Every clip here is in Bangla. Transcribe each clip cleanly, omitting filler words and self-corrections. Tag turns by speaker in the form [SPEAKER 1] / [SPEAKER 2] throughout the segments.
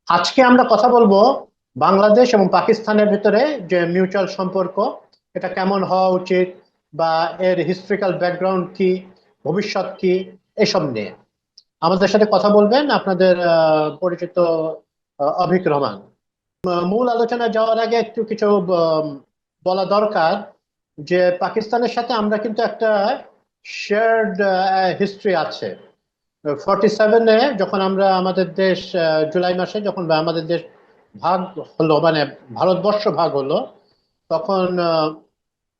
[SPEAKER 1] আজকে আমরা কথা বলবো বাংলাদেশ এবং পাকিস্তানের ভিতরে যে মিউচুয়াল সম্পর্ক, এটা কেমন হওয়া উচিত, বা এর হিস্ট্রিক্যাল ব্যাকগ্রাউন্ড কি, ভবিষ্যৎ কি, এসব নিয়ে আমাদের সাথে কথা বলবেন আপনাদের পরিচিত অভিক রহমান। মূল আলোচনায় যাওয়ার আগে একটু কিছু আহ, বলা দরকার যে পাকিস্তানের সাথে আমরা কিন্তু একটা শেয়ার্ড হিস্ট্রি আছে। 47-এ যখন আমরা আমাদের দেশ জুলাই মাসে যখন আমাদের দেশ ভাগ হলো, মানে ভারতবর্ষ ভাগ হলো, তখন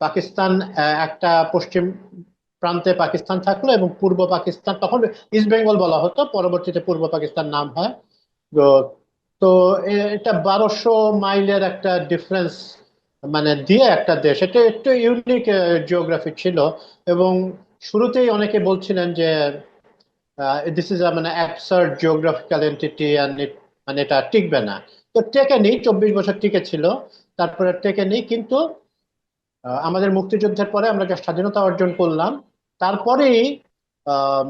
[SPEAKER 1] পাকিস্তান একটা পশ্চিম প্রান্তে পাকিস্তান থাকলো এবং পূর্ব পাকিস্তান তখন ইস্ট বেঙ্গল বলা হতো, পরবর্তীতে পূর্ব পাকিস্তান নাম হয়। তো তো এটা 1200 মাইলের একটা ডিফারেন্স, মানে দিয়ে একটা দেশ, এটা একটু ইউনিক জিওগ্রাফি ছিল। এবং শুরুতেই অনেকে বলছিলেন যে দিস ইজ মানে অ্যাবসার্ড জিওগ্রাফিক্যাল এন্টিটি অ্যান্ড মানে এটা টিকবে না। তো টেকেনি, 24 বছর টিকেছিল, তারপরে টেকেনি। কিন্তু আমাদের মুক্তিযুদ্ধের পরে আমরা যে স্বাধীনতা অর্জন করলাম, তারপরেই আম,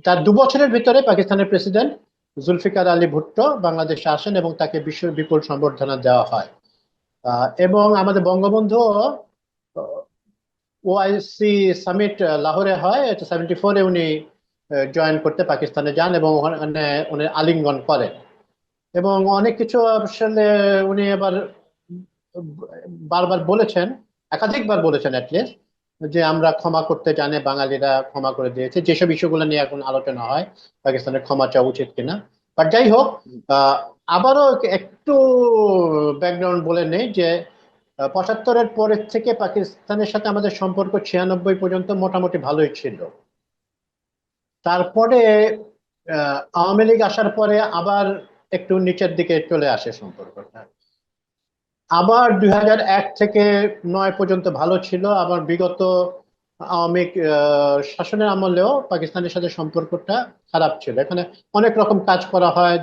[SPEAKER 1] তার 2 বছরের ভিতরে পাকিস্তানের প্রেসিডেন্ট জুলফিকার আলী ভুট্টো বাংলাদেশে আসেন এবং তাকে বিশ্ব বিপুল সম্বর্ধনা দেওয়া হয়। এবং আমাদের বঙ্গবন্ধু ওআইসি সামিট লাহোরে হয়, এটা 74-এ উনি জয়েন করতে পাকিস্তানে যান এবং ওখানে উনি আলিঙ্গন করেন। এবং অনেক কিছু আসলে উনি এবার বারবার বলেছেন, একাধিকবার বলেছেন অ্যাটলিস্ট, যে আমরা ক্ষমা করতে জানে, বাঙালিরা ক্ষমা করে দিয়েছে, যেসব ইস্যুগুলো নিয়ে এখন আলোচনা হয় পাকিস্তানের ক্ষমা চাওয়া উচিত কিনা। বাট যাই হোক, আহ, আবারও একটু ব্যাকগ্রাউন্ড বলে নেই যে 75-এর পরের থেকে পাকিস্তানের সাথে আমাদের সম্পর্ক 96 পর্যন্ত মোটামুটি ভালোই ছিল। তারপরে আওয়ামী লীগ আসার পরে আবার একটু নিচের দিকে চলে আসে সম্পর্কটা। আবার 2001 থেকে 9 পর্যন্ত ভালো ছিল, আবার বিগত আওয়ামী শাসনের আমলেও পাকিস্তানের সাথে সম্পর্কটা খারাপ ছিল। এখানে অনেক রকম কাজ করা হয়,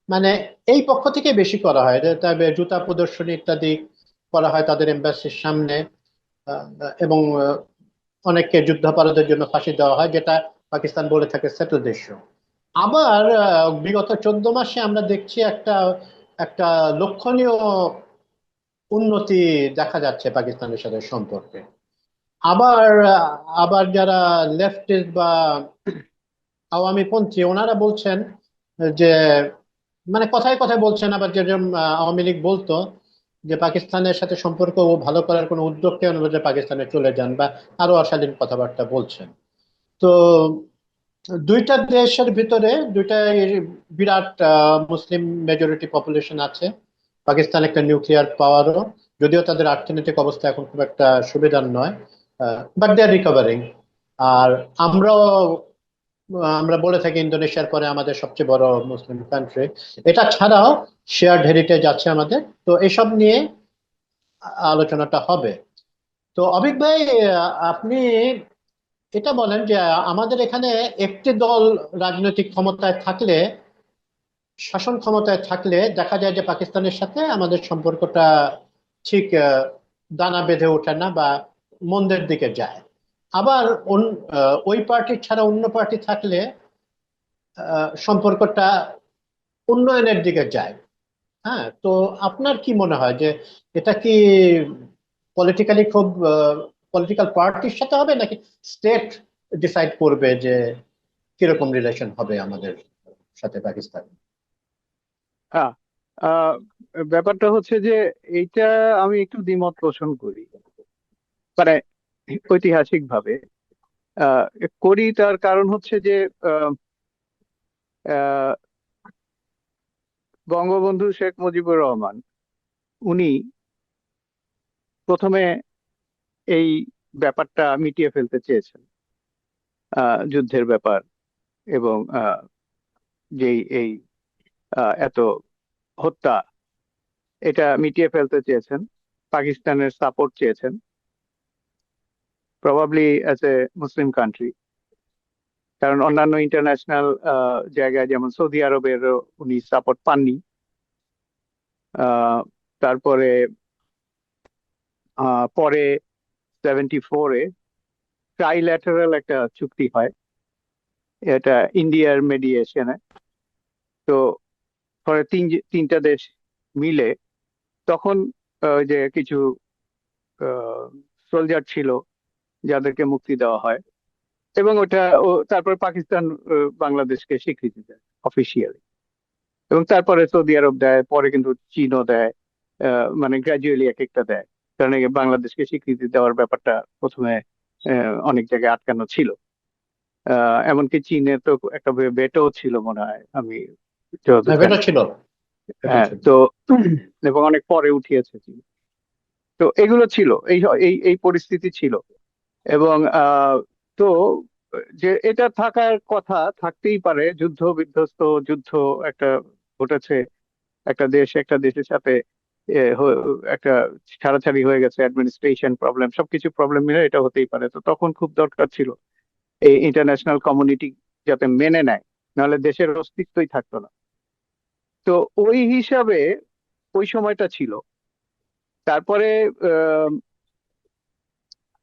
[SPEAKER 1] মানে এই পক্ষ থেকে বেশি করা হয়, তবে জুতা প্রদর্শনী ইত্যাদি করা হয় তাদের এম্বাসির সামনে। আহ, এবং অনেককে যুদ্ধাপরাধের জন্য ফাঁসি দেওয়া হয়, যেটা পাকিস্তান বলে থাকে সেটেলড ইস্যু। আবার বিগত 14 মাসে আমরা দেখছি একটা একটা লক্ষণীয় উন্নতি দেখা যাচ্ছে পাকিস্তানের সাথে সম্পর্কে। আবার আবার যারা লেফটিস্ট বা আওয়ামী পন্থী, ওনারা বলছেন যে, মানে কথায় কথায় বলছেন, আবার যেরকম আওয়ামী লীগ বলতো যে পাকিস্তানের সাথে সম্পর্ক ভালো করার কোনো উদ্যোগ কেন, যে পাকিস্তানে চলে যান, বা আরো অশালীন কথাবার্তা বলছেন। তো দুইটা দেশের ভিতরে দুইটা বিরাট মুসলিম মেজরিটি পপুলেশন আছে। পাকিস্তান একটা নিউক্লিয়ার পাওয়ারও, যদিও তাদের অর্থনৈতিক অবস্থা এখন খুব একটা সুবিধার নয়, বাট দে আর রিকভারিং। আর আমরাও, আমরা বলে থাকি ইন্দোনেশিয়ার পরে আমাদের সবচেয়ে বড় মুসলিম কান্ট্রি। এটা ছাড়াও শেয়ার্ড হেরিটেজ আছে আমাদের। তো এসব নিয়ে আলোচনাটা হবে। তো অভিক ভাই, আপনি এটা বলেন যে আমাদের এখানে একটি দল রাজনৈতিক ক্ষমতায় থাকলে, শাসন ক্ষমতায় থাকলে দেখা যায় যে পাকিস্তানের সাথে আমাদের সম্পর্কটা ঠিক দানা বেঁধে ওঠে না, বা মন্দের দিকে যায়। আবার ওই পার্টি ছাড়া অন্য পার্টি থাকলে সম্পর্কটা উন্নয়নের দিকে যায়। হ্যাঁ, তো আপনার কি মনে হয় যে এটা কি পলিটিক্যালি খুব পলিটিক্যাল পার্টির সাথে হবে, নাকি স্টেট ডিসাইড করবে যে কিরকম রিলেশন হবে আমাদের সাথে পাকিস্তান?
[SPEAKER 2] হ্যাঁ। আহ, ব্যাপারটা হচ্ছে যে এইটা আমি একটু দ্বিমত পোষণ করি। মানে ঐতিহাসিক ভাবে আহ, করি, তার কারণ হচ্ছে যে আহ, আহ, বঙ্গবন্ধু শেখ মুজিবুর রহমান উনি প্রথমে এই ব্যাপারটা মিটিয়ে ফেলতে চেয়েছেন, যুদ্ধের ব্যাপার এবং যেই এই এত হত্যা, এটা মিটিয়ে ফেলতে চেয়েছেন, পাকিস্তানের সাপোর্ট চেয়েছেন, probably as a Muslim country. কারণ অন্যান্য ইন্টারন্যাশনাল জায়গায় যেমন সৌদি আরবের উনি সাপোর্ট পাননি। আহ, তারপরে পরে 74-এ ট্রাইল্যাটারাল একটা চুক্তি হয়, এটা ইন্ডিয়ার মেডিয়েশনে। তো পরে তিনটা দেশ মিলে তখন ওই যে কিছু সোলজার ছিল যাদেরকে মুক্তি দেওয়া হয়, এবং তারপর পাকিস্তান বাংলাদেশকে স্বীকৃতি দেয় অফিসিয়ালি, এবং তারপরে সৌদি আরব দেয়, পরে কিন্তু চীনও দেয়। মানে গ্রাজুয়ালি এক একটা দেয়, কারণ এই বাংলাদেশকে স্বীকৃতি দেওয়ার ব্যাপারটা প্রথমে অনেক জায়গায় আটকানো ছিল। এমনকি চীনে তো একটা ভেটো ছিল মনে হয়, আমি যতদূর
[SPEAKER 1] ভেটো
[SPEAKER 2] জানি।
[SPEAKER 1] ছিল, ভেটো
[SPEAKER 2] হ্যাঁ,
[SPEAKER 1] ছিল।
[SPEAKER 2] তো এবং অনেক পরে উঠিয়েছে চীন। তো এগুলো ছিল, এই এই এই পরিস্থিতি ছিল। এবং তো যে এটা থাকার কথা, থাকতেই পারে, যুদ্ধ বিধ্বস্ত, যুদ্ধ একটা ঘটেছে, একটা দেশের সাথে একটা ছাড়াছাড়ি হয়ে গেছে, অ্যাডমিনিস্ট্রেশন প্রবলেম, সবকিছু প্রবলেম মিলে এটা হতেই পারে। তো তখন খুব দরকার ছিল এই ইন্টারন্যাশনাল কমিউনিটি যাতে মেনে নেয়, নাহলে দেশের অস্তিত্বই থাকতো না। তো ওই হিসাবে ওই সময়টা ছিল। তারপরে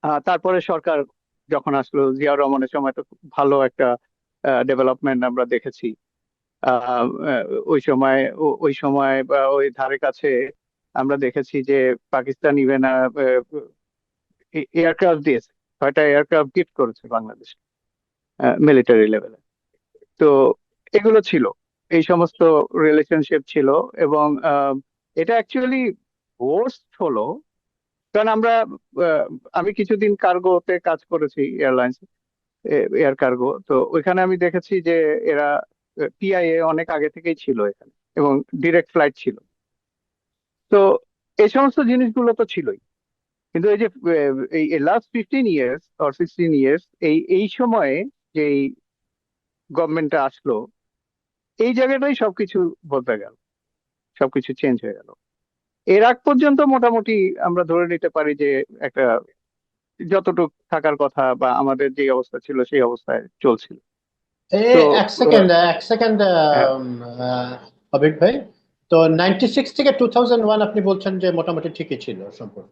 [SPEAKER 2] আহ, তারপরে সরকার যখন আসলো, জিয়াউর রহমানের সময় তো খুব ভালো একটা ডেভেলপমেন্ট আমরা দেখেছি। আহ, আহ, ওই সময় বা ওই ধারে কাছে আমরা দেখেছি যে পাকিস্তান ইভেন এয়ারক্রাফট দিয়েছে, 6টা এয়ারক্রাফট গিফট করেছে বাংলাদেশ মিলিটারি লেভেলে। তো এগুলো ছিল, এই সমস্ত রিলেশনশিপ ছিল। এবং এটা অ্যাকচুয়ালি ওয়ার্স্ট হলো, কারণ আহ, আমি কিছুদিন কার্গোতে কাজ করেছি, এয়ারলাইন্স এয়ার কার্গো। তো ওইখানে আমি দেখেছি যে এরা টিআইএ অনেক আগে থেকেই ছিল এখানে, এবং ডিরেক্ট ফ্লাইট ছিল। তো এই সমস্ত জিনিসগুলো তো ছিলই। কিন্তু এই যে এই লাস্ট 15 ইয়ার্স অর 16 ইয়ার্স, এই সময়ে যে গভর্নমেন্টটা আসলো, এই জায়গাটাই সবকিছু বদলে গেল, সবকিছু চেঞ্জ হয়ে গেল। এর আগ পর্যন্ত মোটামুটি আমরা ধরে নিতে পারি যে একটা যতটুক থাকার কথা বা আমাদের যে অবস্থা ছিল সেই অবস্থায় চলছিল।
[SPEAKER 1] এ
[SPEAKER 2] তো
[SPEAKER 1] এক সেকেন্ড, এক সেকেন্ড,
[SPEAKER 2] হ্যাঁ,
[SPEAKER 1] অবিক ভাই। তো 96 থেকে 2001 আপনি বলছেন যে মোটামুটি ঠিকই ছিল সম্পর্ক,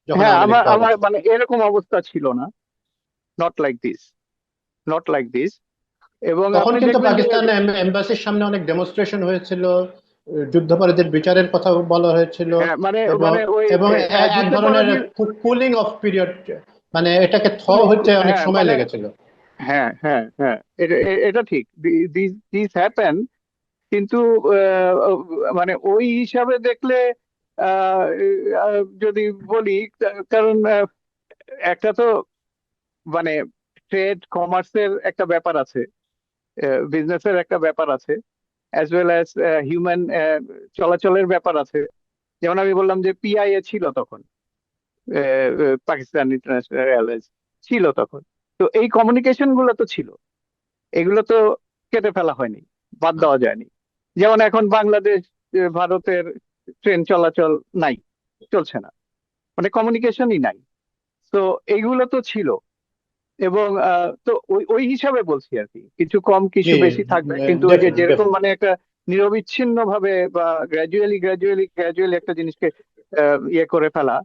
[SPEAKER 1] যখন
[SPEAKER 2] হ্যাঁ,
[SPEAKER 1] আওয়ামী লীগ
[SPEAKER 2] আমার
[SPEAKER 1] পাওয়া
[SPEAKER 2] আমার
[SPEAKER 1] গেছে।
[SPEAKER 2] মানে এরকম অবস্থা ছিল না, not like this, not like this. এবং
[SPEAKER 1] তখন
[SPEAKER 2] আপনি
[SPEAKER 1] কিন্তু
[SPEAKER 2] দেখবেন যে
[SPEAKER 1] পাকিস্তান এম্বাসির সামনে অনেক ডেমনস্ট্রেশন হয়েছিল, যুদ্ধাপরাধীর বিচারের কথা বলা হয়েছিল,
[SPEAKER 2] হ্যাঁ, মানে
[SPEAKER 1] এবং
[SPEAKER 2] মানে ওই
[SPEAKER 1] এবং এক ধরনের
[SPEAKER 2] যুদ্ধাপরাধীর,
[SPEAKER 1] কুলিং অফ পিরিয়ড, মানে এটাকে
[SPEAKER 2] কুলিং,
[SPEAKER 1] হইতে অনেক
[SPEAKER 2] হ্যাঁ
[SPEAKER 1] সময়
[SPEAKER 2] মানে,
[SPEAKER 1] লেগেছিল।
[SPEAKER 2] হ্যাঁ হ্যাঁ হ্যাঁ, এটা ঠিক, দিস হ্যাপেন। কিন্তু মানে ওই হিসাবে দেখলে আহ, যদি বলি, কারণ একটা তো মানে ট্রেড কমার্সের একটা ব্যাপার আছে, বিজনেসের একটা ব্যাপার আছে, অ্যাজ ওয়েল অ্যাজ হিউম্যান চলাচলের ব্যাপার আছে। যেমন আমি বললাম যে পিআইএ ছিল তখন, পাকিস্তান ইন্টারন্যাশনাল এয়ারলাইন্স ছিল তখন। তো এই কমিউনিকেশন গুলো তো ছিল, এগুলো তো কেটে ফেলা হয়নি, বাদ দেওয়া যায়নি। যেমন এখন বাংলাদেশ ভারতের ট্রেন চলাচল নাই, চলছে না, মানে কমিউনিকেশনই নাই। তো এইগুলো তো ছিল। এবং তো ওই ওই হিসাবে বলছি আর কি, কিছু কম
[SPEAKER 1] জি,
[SPEAKER 2] কিছু বেশি থাকবে, কিন্তু ওই যে
[SPEAKER 1] ডেফিনেট
[SPEAKER 2] যেরকম
[SPEAKER 1] ডেফিনেট।
[SPEAKER 2] মানে একটা নিরবিচ্ছিন্ন ভাবে বা গ্রাজুয়ালি গ্রাজুয়ালি গ্রাজুয়ালি একটা জিনিসকে ইয়ে করে ফেলা,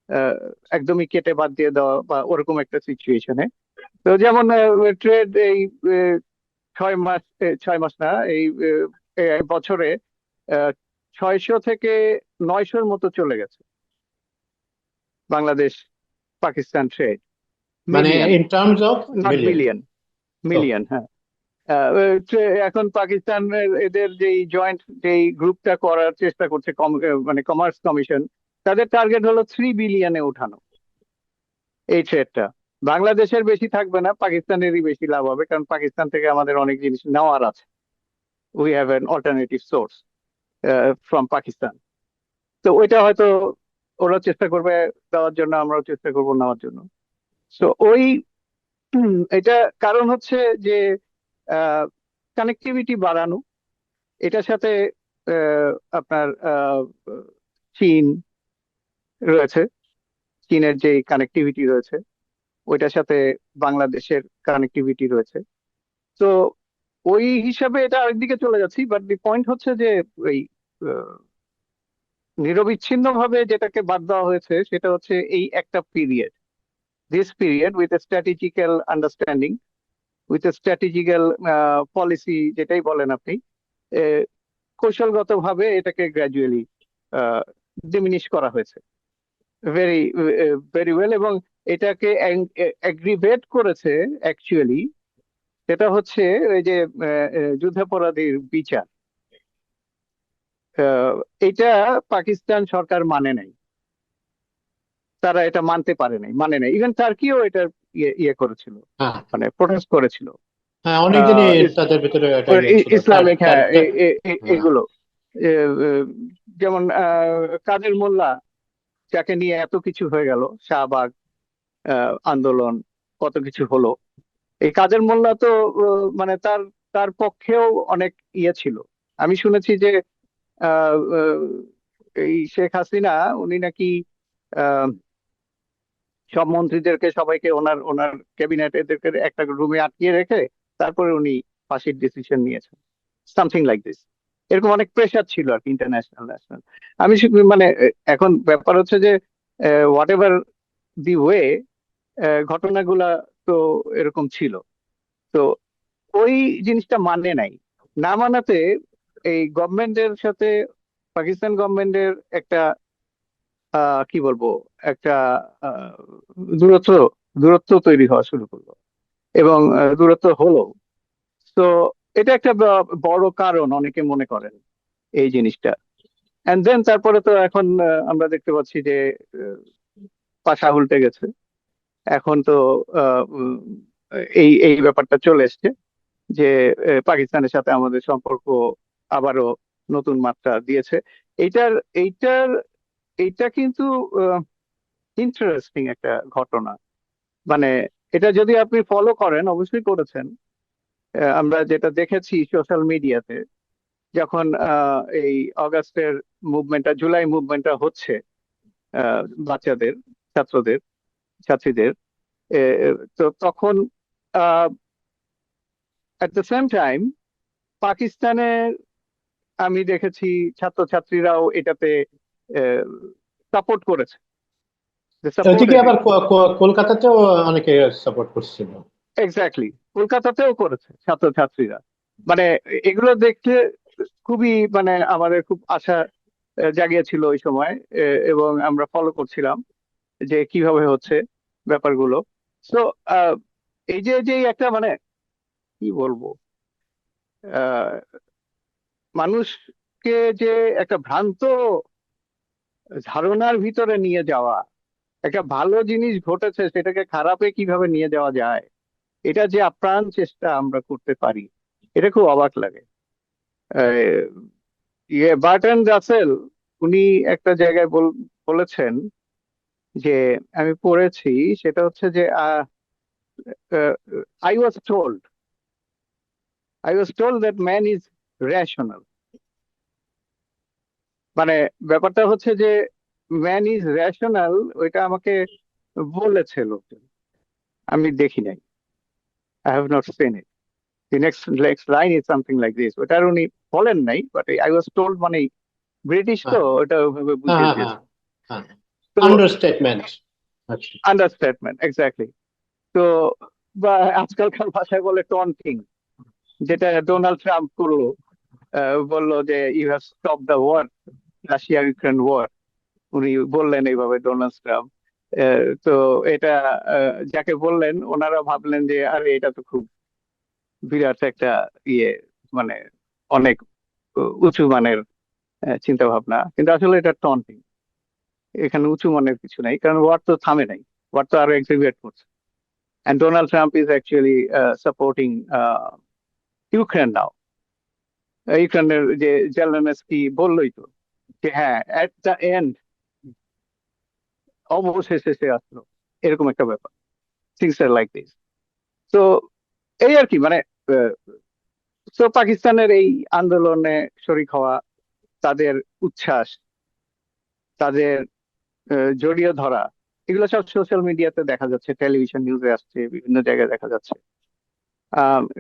[SPEAKER 2] আহ, একদমই কেটে বাদ দিয়ে দেওয়া বা ওরকম একটা সিচুয়েশনে। তো যেমন ট্রেড এই আহ, 6 মাস, 6 মাস না, এই বছরে আহ, 600 থেকে 900-র মতো চলে গেছে বাংলাদেশ পাকিস্তান ট্রেড।
[SPEAKER 1] মানে
[SPEAKER 2] million,
[SPEAKER 1] in terms of
[SPEAKER 2] not
[SPEAKER 1] million.
[SPEAKER 2] Billion, million, হ্যাঁ। এখন পাকিস্তান এদের যেই জয়েন্ট যেই গ্রুপটা করার চেষ্টা করছে, মানে কমার্স কমিশন, তাদের টার্গেট হলো 3 বিলিয়নে উঠানো এই ট্রেডটা। বাংলাদেশের বেশি থাকবে না, পাকিস্তানেরই বেশি লাভ হবে, কারণ পাকিস্তান থেকে আমাদের অনেক জিনিস নেওয়ার আছে। We have an alternative source from Pakistan. তো ওইটা হয়তো ওরা চেষ্টা করবে দেওয়ার জন্য, আমরাও চেষ্টা করবো নেওয়ার জন্য। তো ওই এটা কারণ হচ্ছে যে কানেক্টিভিটি বাড়ানো, এটার সাথে আহ, আপনার চীন রয়েছে, চীনের যে কানেক্টিভিটি রয়েছে, ওইটার সাথে বাংলাদেশের কানেক্টিভিটি রয়েছে। তো ওই হিসাবে এটা আরেকদিকে চলে যাচ্ছি, বাট দি পয়েন্ট হচ্ছে যে ওই আহ, নিরবিচ্ছিন্ন ভাবে যেটাকে বাদ দেওয়া হয়েছে সেটা হচ্ছে এই একটা period, this period with a strategical understanding, with a strategical policy, যেটাই বলেন আপনি, কৌশলগতভাবে এটাকে গ্র্যাজুয়ালি ডিমিনিশ করা হয়েছে ভেরি ভেরি ওয়েল। এবং এটাকে অ্যাগ্রিভেট করেছে অ্যাকচুয়ালি, সেটা হচ্ছে ওই যে যুদ্ধাপরাধীর বিচার। আহ, এটা পাকিস্তান সরকার মানে নাই, তারা এটা মানতে পারে নাই, মানে নাই। ইভেন টার্কিও এটা ইয়ে করেছিল,
[SPEAKER 1] হ্যাঁ,
[SPEAKER 2] মানে প্রোটেস্ট করেছিল।
[SPEAKER 1] হ্যাঁ, অনেকদিনই
[SPEAKER 2] ইস-
[SPEAKER 1] তাদের ভিতরে একটা
[SPEAKER 2] ওর
[SPEAKER 1] ইয়ে ছিল,
[SPEAKER 2] ইসলামিক, হ্যাঁ,
[SPEAKER 1] হ্যাঁ।
[SPEAKER 2] এগুলো এ, এ, যেমন কাদের মোল্লা, যাকে নিয়ে এত কিছু হয়ে গেল, শাহবাগ আন্দোলন, কত কিছু হলো। এই কাদের মোল্লা তো মানে তার তার পক্ষেও অনেক ইয়ে ছিল। আমি শুনেছি যে আহ, আহ, এই শেখ হাসিনা, উনি নাকি আহ, সব মন্ত্রীদেরকে সবাইকে ওনার ওনার ক্যাবিনেট এদেরকে একটা রুমে আটকিয়ে রেখে তারপরে উনি ফাঁসির ডিসিশন নিয়েছেন, সামথিং লাইক দিস। এরকম অনেক প্রেশার ছিল আর কি, ইন্টারন্যাশনাল ন্যাশনাল। আমি মানে এখন ব্যাপার হচ্ছে যে হোয়াট এভার দি ওয়ে, ঘটনাগুলা তো এরকম ছিল। তো ওই জিনিসটা মানে নাই, না মানাতে এই গভর্নমেন্টের সাথে পাকিস্তান গভর্নমেন্টের একটা কি বলবো, একটা আহ, দূরত্ব দূরত্ব তৈরি হওয়া শুরু করলো, এবং দূরত্ব হলো। তো এটা একটা বড় কারণ অনেকে মনে করেন এই জিনিসটা। এন্ড দেন তারপরে তো এখন আমরা দেখতে পাচ্ছি যে আহ, পাশা উল্টে গেছে। এখন তো আহ, উম, এই এই ব্যাপারটা চলে এসছে যে পাকিস্তানের সাথে আমাদের সম্পর্ক আবারও নতুন মাত্রা দিয়েছে। এইটার এইটার এইটা কিন্তু ইন্টারেস্টিং একটা ঘটনা। মানে এটা যদি আপনি ফলো করেন, অবশ্যই করেছেন, আমরা যেটা দেখেছি সোশ্যাল মিডিয়াতে, যখন এই অগাস্টের মুভমেন্টটা, জুলাই মুভমেন্টটা হচ্ছে, আহ, বাচ্চাদের, ছাত্রদের, ছাত্রীদের, এ, তো তখন এট দ্য সেম টাইম পাকিস্তানের আমি দেখেছি ছাত্রছাত্রীরাও এটাতে সাপোর্ট করেছে,
[SPEAKER 1] ওইদিকে
[SPEAKER 2] সাপোর্টেড
[SPEAKER 1] আবার
[SPEAKER 2] ইট।
[SPEAKER 1] কলকাতাতেও অনেকে সাপোর্ট করছিল।
[SPEAKER 2] এক্স্যাক্টলি, কলকাতাতেও করেছে ছাত্রছাত্রীরা। মানে এগুলো দেখতে খুবই, মানে আমাদের খুব আশা জাগিয়েছিল ওই সময়। এবং আমরা ফলো করছিলাম যে কিভাবে হচ্ছে ব্যাপারগুলো। তো এই যে যে একটা, মানে কি বলবো, আহ, মানুষকে যে একটা ভ্রান্ত ধারণার ভিতরে নিয়ে যাওয়া, একটা ভালো জিনিস ঘটেছে সেটাকে খারাপে কিভাবে নিয়ে যাওয়া যায়, এটা যে আপ্রাণ চেষ্টা আমরা করতে পারি, এটা খুব অবাক লাগে। আহ, বার্ট্রান্ড রাসেল, উনি একটা জায়গায় বলেছেন যে, আমি পড়েছি, সেটা হচ্ছে যে I was told I was told that man is rational. মানে ব্যাপারটা হচ্ছে যে ম্যান ইজ রেশনাল, ওইটা আমাকে বলেছে লোকজন, আমি দেখি নাই, I have not seen it. The next line is something like this. ওটা আর উনি বলেন নাই, বাট আই ওয়াজ টোল্ড মানে ব্রিটিশ তো
[SPEAKER 1] হ্যাঁ,
[SPEAKER 2] ওটা ওইভাবে
[SPEAKER 1] হ্যাঁ,
[SPEAKER 2] বুঝিয়ে
[SPEAKER 1] হ্যাঁ, হ্যাঁ,
[SPEAKER 2] দিয়েছে।
[SPEAKER 1] হ্যাঁ।
[SPEAKER 2] তো
[SPEAKER 1] আন্ডারস্টেটমেন্ট। আচ্ছা।
[SPEAKER 2] আন্ডারস্ট্যাটমেন্ট, এক্স্যাক্টলি। তো বা আজকালকার ভাষায় বলে টন্টিং, যেটা ডোনাল্ড ট্রাম্প করলো, বললো যে you have stop the war, Russia Ukraine war. উনি বললেন এইভাবে, ডোনাল্ড ট্রাম্প। তো এটা যাকে বললেন ওনারা ভাবলেন যে আরে এটা তো খুব বিরাট একটা ইয়ে, মানে অনেক উঁচু মানের চিন্তা ভাবনা, কিন্তু আসলে এটা টন্টিং। এখানে উঁচু মানের কিছু নাই, কারণ ওয়ার তো থামে নাই, ওয়ার তো আরো এক্সিভিয়েট করছে। And Donald Trump is actually supporting Ukraine now. ইউক্রেনের যে জেলেনস্কি বললোই তো যে হ্যাঁ, এট দ্য এন্ড, অবশেষে সে আসলো, এরকম একটা ব্যাপার। Things are like this. তো এই আর কি, মানে তো পাকিস্তানের এই আন্দোলনে শরিক হওয়া, তাদের উচ্ছ্বাস, তাদের জড়িয়ে ধরা, এগুলো সব সোশ্যাল মিডিয়াতে দেখা যাচ্ছে, টেলিভিশন নিউজে আসছে, বিভিন্ন জায়গায় দেখা যাচ্ছে।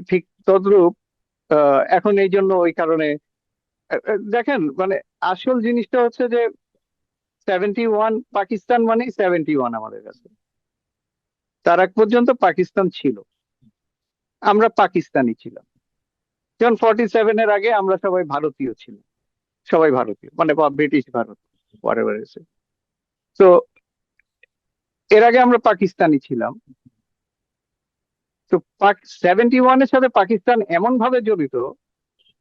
[SPEAKER 2] ঠিক তদ্রূপ এখন এই জন্য ওই কারণে দেখেন, মানে আসল জিনিসটা হচ্ছে যে 71, পাকিস্তান মানে 71 আমাদের কাছে। তার আগ পর্যন্ত পাকিস্তান ছিল, আমরা পাকিস্তানি ছিলাম। যেমন 47-এর আগে আমরা সবাই ভারতীয় ছিলাম। সবাই ভারতীয়, মানে বা British Bharat, whatever it is। তো এর আগে আমরা পাকিস্তানি ছিলাম। তো 71-এর সাথে পাকিস্তান এমন ভাবে জড়িত,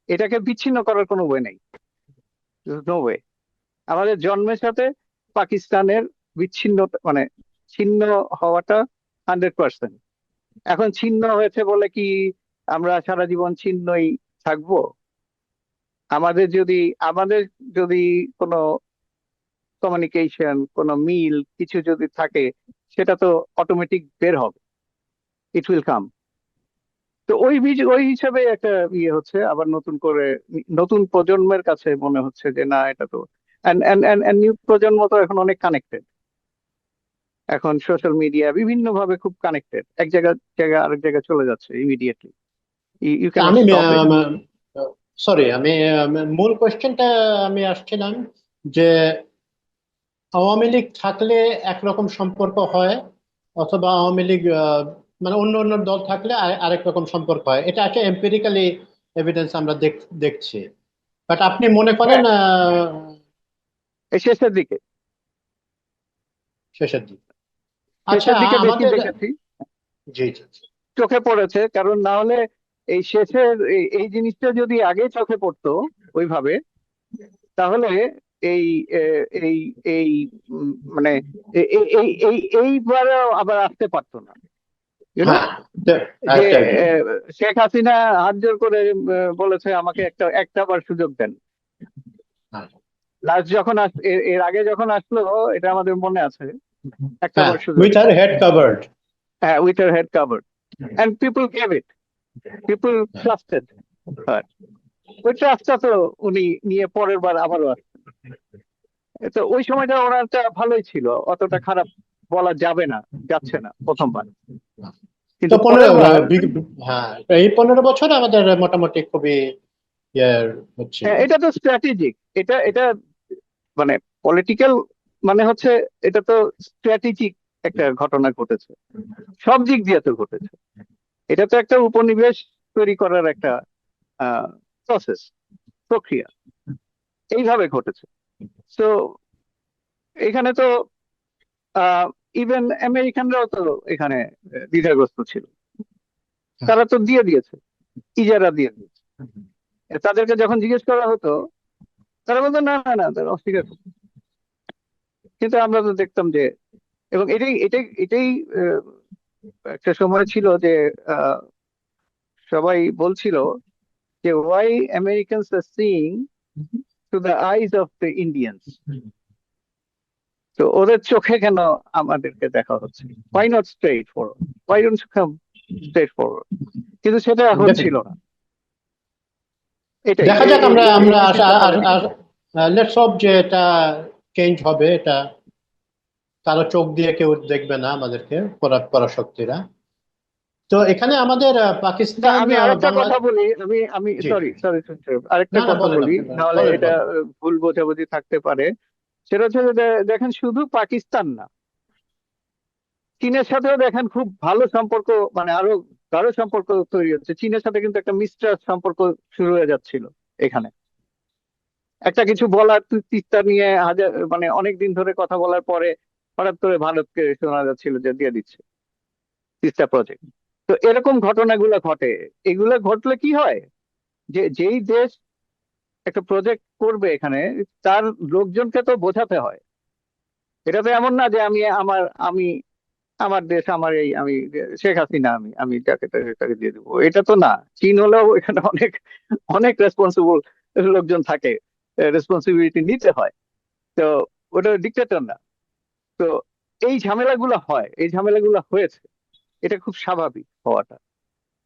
[SPEAKER 2] এটাকে বিচ্ছিন্ন করার কোনো ওয়ে নেই, নো ওয়ে। আমাদের জন্মের সাথে পাকিস্তানের বিচ্ছিন্ন, মানে ছিন্ন হওয়াটা 100%। এখন ছিন্ন হয়েছে বলে কি আমরা সারা জীবন ছিন্নই থাকবো? আমাদের যদি আমাদের যদি কোনো কমিউনিকেশন, কোনো মিল কিছু যদি থাকে, সেটা তো অটোমেটিক বের হবে, ইট উইল কাম। তো ওই হিসাবে একটা ইয়ে হচ্ছে আবার নতুন করে, নতুন প্রজন্মের কাছে মনে হচ্ছে যে না, এটা তো নিউ প্রজন্ম তো এখন অনেক কানেক্টেড। এখন সোশ্যাল মিডিয়া বিভিন্ন ভাবে খুব কানেক্টেড, এক জায়গা আরেক জায়গায় চলে যাচ্ছে ইমিডিয়েটলি, ইউ
[SPEAKER 1] তা
[SPEAKER 2] ক্যানট
[SPEAKER 1] আমি
[SPEAKER 2] স্টপ ইট।
[SPEAKER 1] সরি, আমি মূল কোশ্চেনটা আমি আসছিলাম যে আওয়ামী লীগ থাকলে একরকম সম্পর্ক হয়, অথবা আওয়ামী লীগ মানে অন্য অন্য দল থাকলে আরেক রকম সম্পর্ক হয়, এটা একটা এম্পিরিক্যালি এভিডেন্স আমরা দেখছি। বাট আপনি মনে করেন
[SPEAKER 2] হ্যাঁ, এই শেষের দিকে,
[SPEAKER 1] শেষের দিকে? আচ্ছা,
[SPEAKER 2] শেষের দিকে বেশি
[SPEAKER 1] আমাদের,
[SPEAKER 2] দেখেছি,
[SPEAKER 1] জি জি জি।
[SPEAKER 2] চোখে পড়েছে। কারণ না হলে এই শেষের এই জিনিসটা যদি আগে চোখে পড়তো ওইভাবে, তাহলে এই এই এই মানে এইবারও আবার আসতে পারতো না, ইউনো।
[SPEAKER 1] হ্যাঁ,
[SPEAKER 2] যে
[SPEAKER 1] এক্স্যাক্টলি।
[SPEAKER 2] শেখ হাসিনা হাত জোর করে বলেছে আমাকে একটা বার সুযোগ দেন। লাস্ট যখন এর আগে যখন আসলো, এটা আমাদের মনে আছে, একটা
[SPEAKER 1] হ্যাঁ,
[SPEAKER 2] বার সুযোগ
[SPEAKER 1] উইথ আর
[SPEAKER 2] দেন।
[SPEAKER 1] Head covered.
[SPEAKER 2] হ্যাঁ, with her head covered, and people gave it, people trusted her. ওই ট্রাস্টটা তো উনি নিয়ে পরের বার আবারও আসছেন। তো ওই সময়টা ওনারটা ভালোই ছিল, অতটা খারাপ বলা যাবে না, যাচ্ছে না প্রথমবার।
[SPEAKER 1] তো
[SPEAKER 2] কিন্তু
[SPEAKER 1] পনেরো
[SPEAKER 2] পরের বার,
[SPEAKER 1] হ্যাঁ, এই 15 বছর আমাদের মোটামুটি খুবই ইয়ার হচ্ছিল।
[SPEAKER 2] এটা তো স্ট্র্যাটেজিক, এটা এটা মানে পলিটিক্যাল, মানে হচ্ছে এটা তো স্ট্র্যাটেজিক একটা ঘটনা ঘটেছে, সব দিক দিয়ে তো ঘটেছে। এটা তো একটা উপনিবেশ তৈরি করার একটা প্রসেস, প্রক্রিয়া, এইভাবে ঘটেছে। তো এখানে তো ইভেন আমেরিকানরাও তো এখানে দ্বিধাগ্রস্ত ছিল, তারা তো দিয়ে দিয়েছে, ইজারা দিয়ে দিয়েছে। তাদেরকে যখন জিজ্ঞেস করা হতো, তারা বলতো না না না, তারা অস্বীকার করতো। কিন্তু আমরা তো দেখতাম যে, এবং এটাই এটাই এটাই আহ, একটা সময় ছিল যে আহ, সবাই বলছিল যে why Americans are seeing to the eyes of the Indians. তো ওদের চোখে কেন আমাদেরকে দেখা হচ্ছে, why not straightforward, why don't you come straight forward. কিন্তু সেটা এখন ছিল না। এটাই
[SPEAKER 1] দেখা যাক, আমরা
[SPEAKER 2] এই
[SPEAKER 1] আমরা
[SPEAKER 2] জিনিসটা হবে না।
[SPEAKER 1] লেটস হোপ যে এটা চেঞ্জ হবে। এটা কারো চোখ দিয়ে কেউ দেখবে না আমাদেরকে, পরাশক্তিরা। তো এখানে আমাদের
[SPEAKER 2] না,
[SPEAKER 1] পাকিস্তান,
[SPEAKER 2] আমি আরেকটা
[SPEAKER 1] বাংলা।
[SPEAKER 2] কথা বলি, আমি আমি
[SPEAKER 1] জি,
[SPEAKER 2] সরি সরি, আরেকটা
[SPEAKER 1] না না,
[SPEAKER 2] কথা
[SPEAKER 1] বলেন
[SPEAKER 2] বলি,
[SPEAKER 1] আপনি,
[SPEAKER 2] নাহলে
[SPEAKER 1] বলেন
[SPEAKER 2] এটা
[SPEAKER 1] বলেন।
[SPEAKER 2] ভুল বোঝাবুঝি থাকতে পারে। সেটা হচ্ছে যে দেখেন, শুধু পাকিস্তান না, চীনের সাথেও দেখেন খুব ভালো সম্পর্ক, মানে আরো গাঢ় সম্পর্ক তৈরি হচ্ছে। চীনের সাথে কিন্তু একটা মিশ্র সম্পর্ক শুরু হয়ে যাচ্ছিল এখানে। একটা কিছু বলার তিস্তা নিয়ে হাজার, মানে অনেক দিন ধরে কথা বলার পরে হঠাৎ করে ভারতকে শোনা যাচ্ছিল যে দিয়ে দিচ্ছে তিস্তা প্রজেক্ট। তো এরকম ঘটনাগুলো ঘটে। এগুলো ঘটলে কি হয়, যে যেই দেশ একটা প্রজেক্ট করবে এখানে, তার লোকজনকে তো বোঝাতে হয়। এটা তো এমন না যে আমি আমার দেশ, আমার এই আমি শেখ হাসিনা, আমি আমি তাকে দিয়ে দেবো, এটা তো না। চীন হলেও এখানে অনেক অনেক রেসপন্সিবল লোকজন থাকে, রেসপন্সিবিলিটি নিতে হয়। তো ওটা ডিক্টেটর না। তো এই ঝামেলাগুলো হয়, এই ঝামেলাগুলো হয়েছে, এটা খুব স্বাভাবিক হওয়াটা,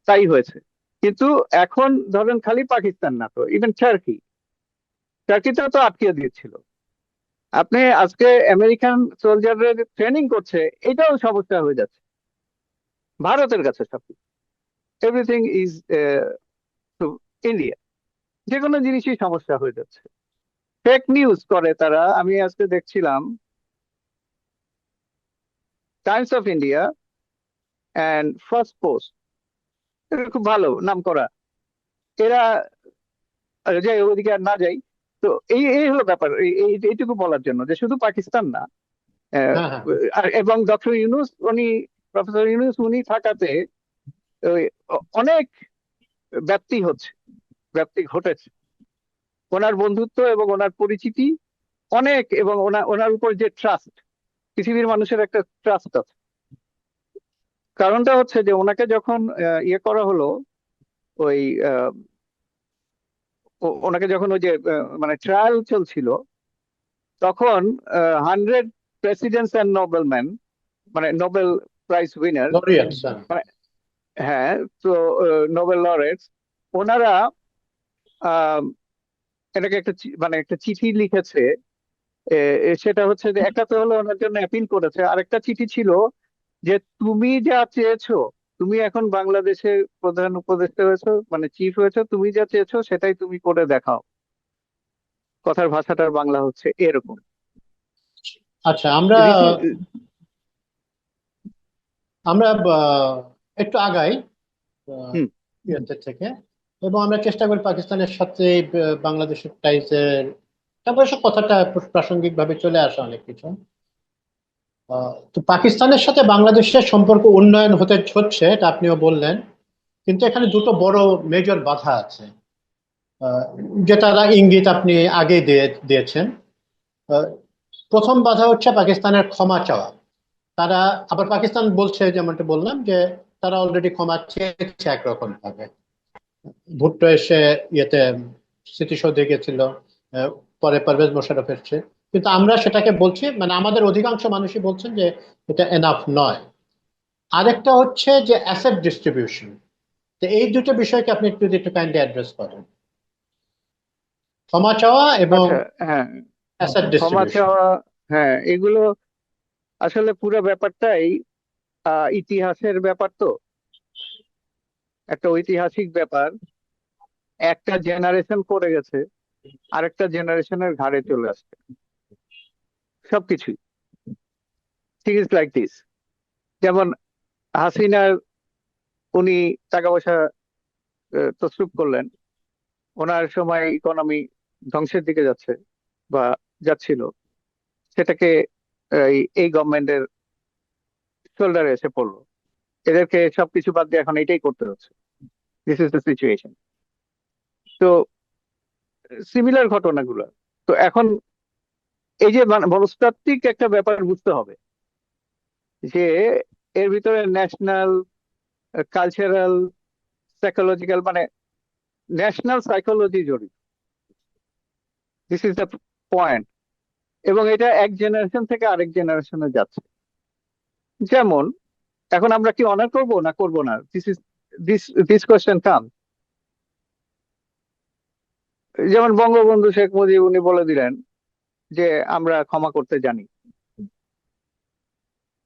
[SPEAKER 2] তাই হয়েছে। কিন্তু এখন ধরেন খালি পাকিস্তান না, তো ইভেন টার্কিতেও তো আটকে দিয়েছিল। আপনি আজকে আমেরিকান সোলজারদের ট্রেনিং করছে, এটাও সমস্যা হয়ে যাচ্ছে ভারতের কাছে। সবকিছু, এভরিথিং ইজ ইন্ডিয়া, যে কোনো জিনিসই সমস্যা হয়ে যাচ্ছে। ফেক নিউজ করে তারা। আমি আজকে দেখছিলাম Times of India and first post, খুব ভালো নাম করা। এরা যাই, ওইদিকে আর না যাই। তো এই এই হলো ব্যাপার, এইটুকু বলার জন্য যে শুধু পাকিস্তান না। আহ,
[SPEAKER 1] হ্যাঁ, হ্যাঁ।
[SPEAKER 2] এবং ডক্টর ইউনূস উনি, প্রফেসর ইউনূস উনি থাকাতে ওই অনেক ব্যাপ্তি হচ্ছে, ব্যাপ্তি ঘটেছে। ওনার বন্ধুত্ব এবং ওনার পরিচিতি অনেক, এবং ওনার ওনার উপর যে ট্রাস্ট, পৃথিবীর মানুষের একটা ট্রাস্ট আছে। কারণটা হচ্ছে যে ওনাকে যখন ইয়ে করা হলো, ওই আহ, ওনাকে যখন ওই যে মানে ট্রায়াল চলছিল, তখন 100 প্রেসিডেন্টস অ্যান্ড নোবেল ম্যান, মানে নোবেল প্রাইজ উইনার,
[SPEAKER 1] লরিয়েটস।
[SPEAKER 2] মানে হ্যাঁ, তো নোবেল লরেটস, ওনারা আহ, এটাকে একটা মানে একটা চিঠি লিখেছে। সেটা হচ্ছে যে একটা তো হলো ওনার জন্য অ্যাপিল করেছে, আরেকটা চিঠি ছিল যে তুমি যা চেয়েছো, তুমি এখন বাংলাদেশের প্রধান উপদেষ্টা হয়েছো, মানে চিফ হয়েছো, তুমি যা চেয়েছো সেটাই তুমি করে দেখাও। কথার ভাষাটার বাংলা হচ্ছে এরকম।
[SPEAKER 1] আচ্ছা, আমরা
[SPEAKER 2] রীতি।
[SPEAKER 1] আমরা একটু আগাই আহ,
[SPEAKER 2] হুম।
[SPEAKER 1] ইয়েতে থেকে, এবং আমরা চেষ্টা করি পাকিস্তানের সাথে বাংলাদেশের টাইসের, তারপরে সব কথাটা প্রাসঙ্গিক ভাবে চলে আসে অনেক কিছু। তো পাকিস্তানের সাথে বাংলাদেশের সম্পর্ক উন্নয়ন হচ্ছে, এটা আপনিও বললেন, কিন্তু এখানে দুটো বড় মেজর বাধা আছে, আহ, যেটার ইঙ্গিত আপনি আগে দিয়েছেন। আহ, প্রথম বাধা হচ্ছে পাকিস্তানের ক্ষমা চাওয়া। তারা, আবার পাকিস্তান বলছে, যেমনটা বললাম, যে তারা অলরেডি ক্ষমা চেয়েছে একরকম ভাবে। ভুট্টো এসে ইয়েতে স্মৃতিসৌধে গেছিল, আহ, পরে পারভেজ মোশাররফ এসছে, কিন্তু আমরা সেটাকে বলছি, মানে আমাদের অধিকাংশ মানুষই বলছেন যে এটা এনাফ নয়। আরেকটা হচ্ছে যে অ্যাসেট ডিস্ট্রিবিউশন। তো এই দুটো বিষয়কে আপনি একটু একটু কাইন্ডলি অ্যাড্রেস করেন, ক্ষমা চাওয়া এবং
[SPEAKER 2] আচ্ছা। হ্যাঁ,
[SPEAKER 1] অ্যাসেট
[SPEAKER 2] ক্ষমা
[SPEAKER 1] ডিস্ট্রিবিউশন।
[SPEAKER 2] চাওয়া। হ্যাঁ, এগুলো আসলে পুরো ব্যাপারটাই ইতিহাসের ব্যাপার, তো একটা ঐতিহাসিক ব্যাপার। একটা জেনারেশন করে গেছে, আরেকটা জেনারেশনের ঘাড়ে চলে আসছে সবকিছুই। ঠিক ইজ লাইক দিস। যেমন হাসিনার, উনি টাকা পয়সা তছরূপ করলেন, ওনার সময় ইকোনমি ধ্বংসের দিকে যাচ্ছে বা যাচ্ছিল, সেটাকে এই গভর্নমেন্টের শোল্ডারে এসে পড়লো। এদেরকে সবকিছু বাদ দিয়ে এখন এটাই করতে হচ্ছে। This is the situation. তো সিমিলার ঘটনাগুলো। তো এখন এই যে মনস্তাত্ত্বিক একটা ব্যাপার বুঝতে হবে, যে এর ভিতরে ন্যাশনাল, কালচারাল, সাইকোলজিক্যাল, মানে ন্যাশনাল সাইকোলজি জড়িত। This is the point. এবং এটা এক জেনারেশন থেকে আরেক জেনারেশনে যাচ্ছে। যেমন এখন আমরা কি অনার করব না করব না, this is this this question come. যেমন বঙ্গবন্ধু শেখ মুজিব উনি বলে দিলেন যে আমরা ক্ষমা করতে জানি,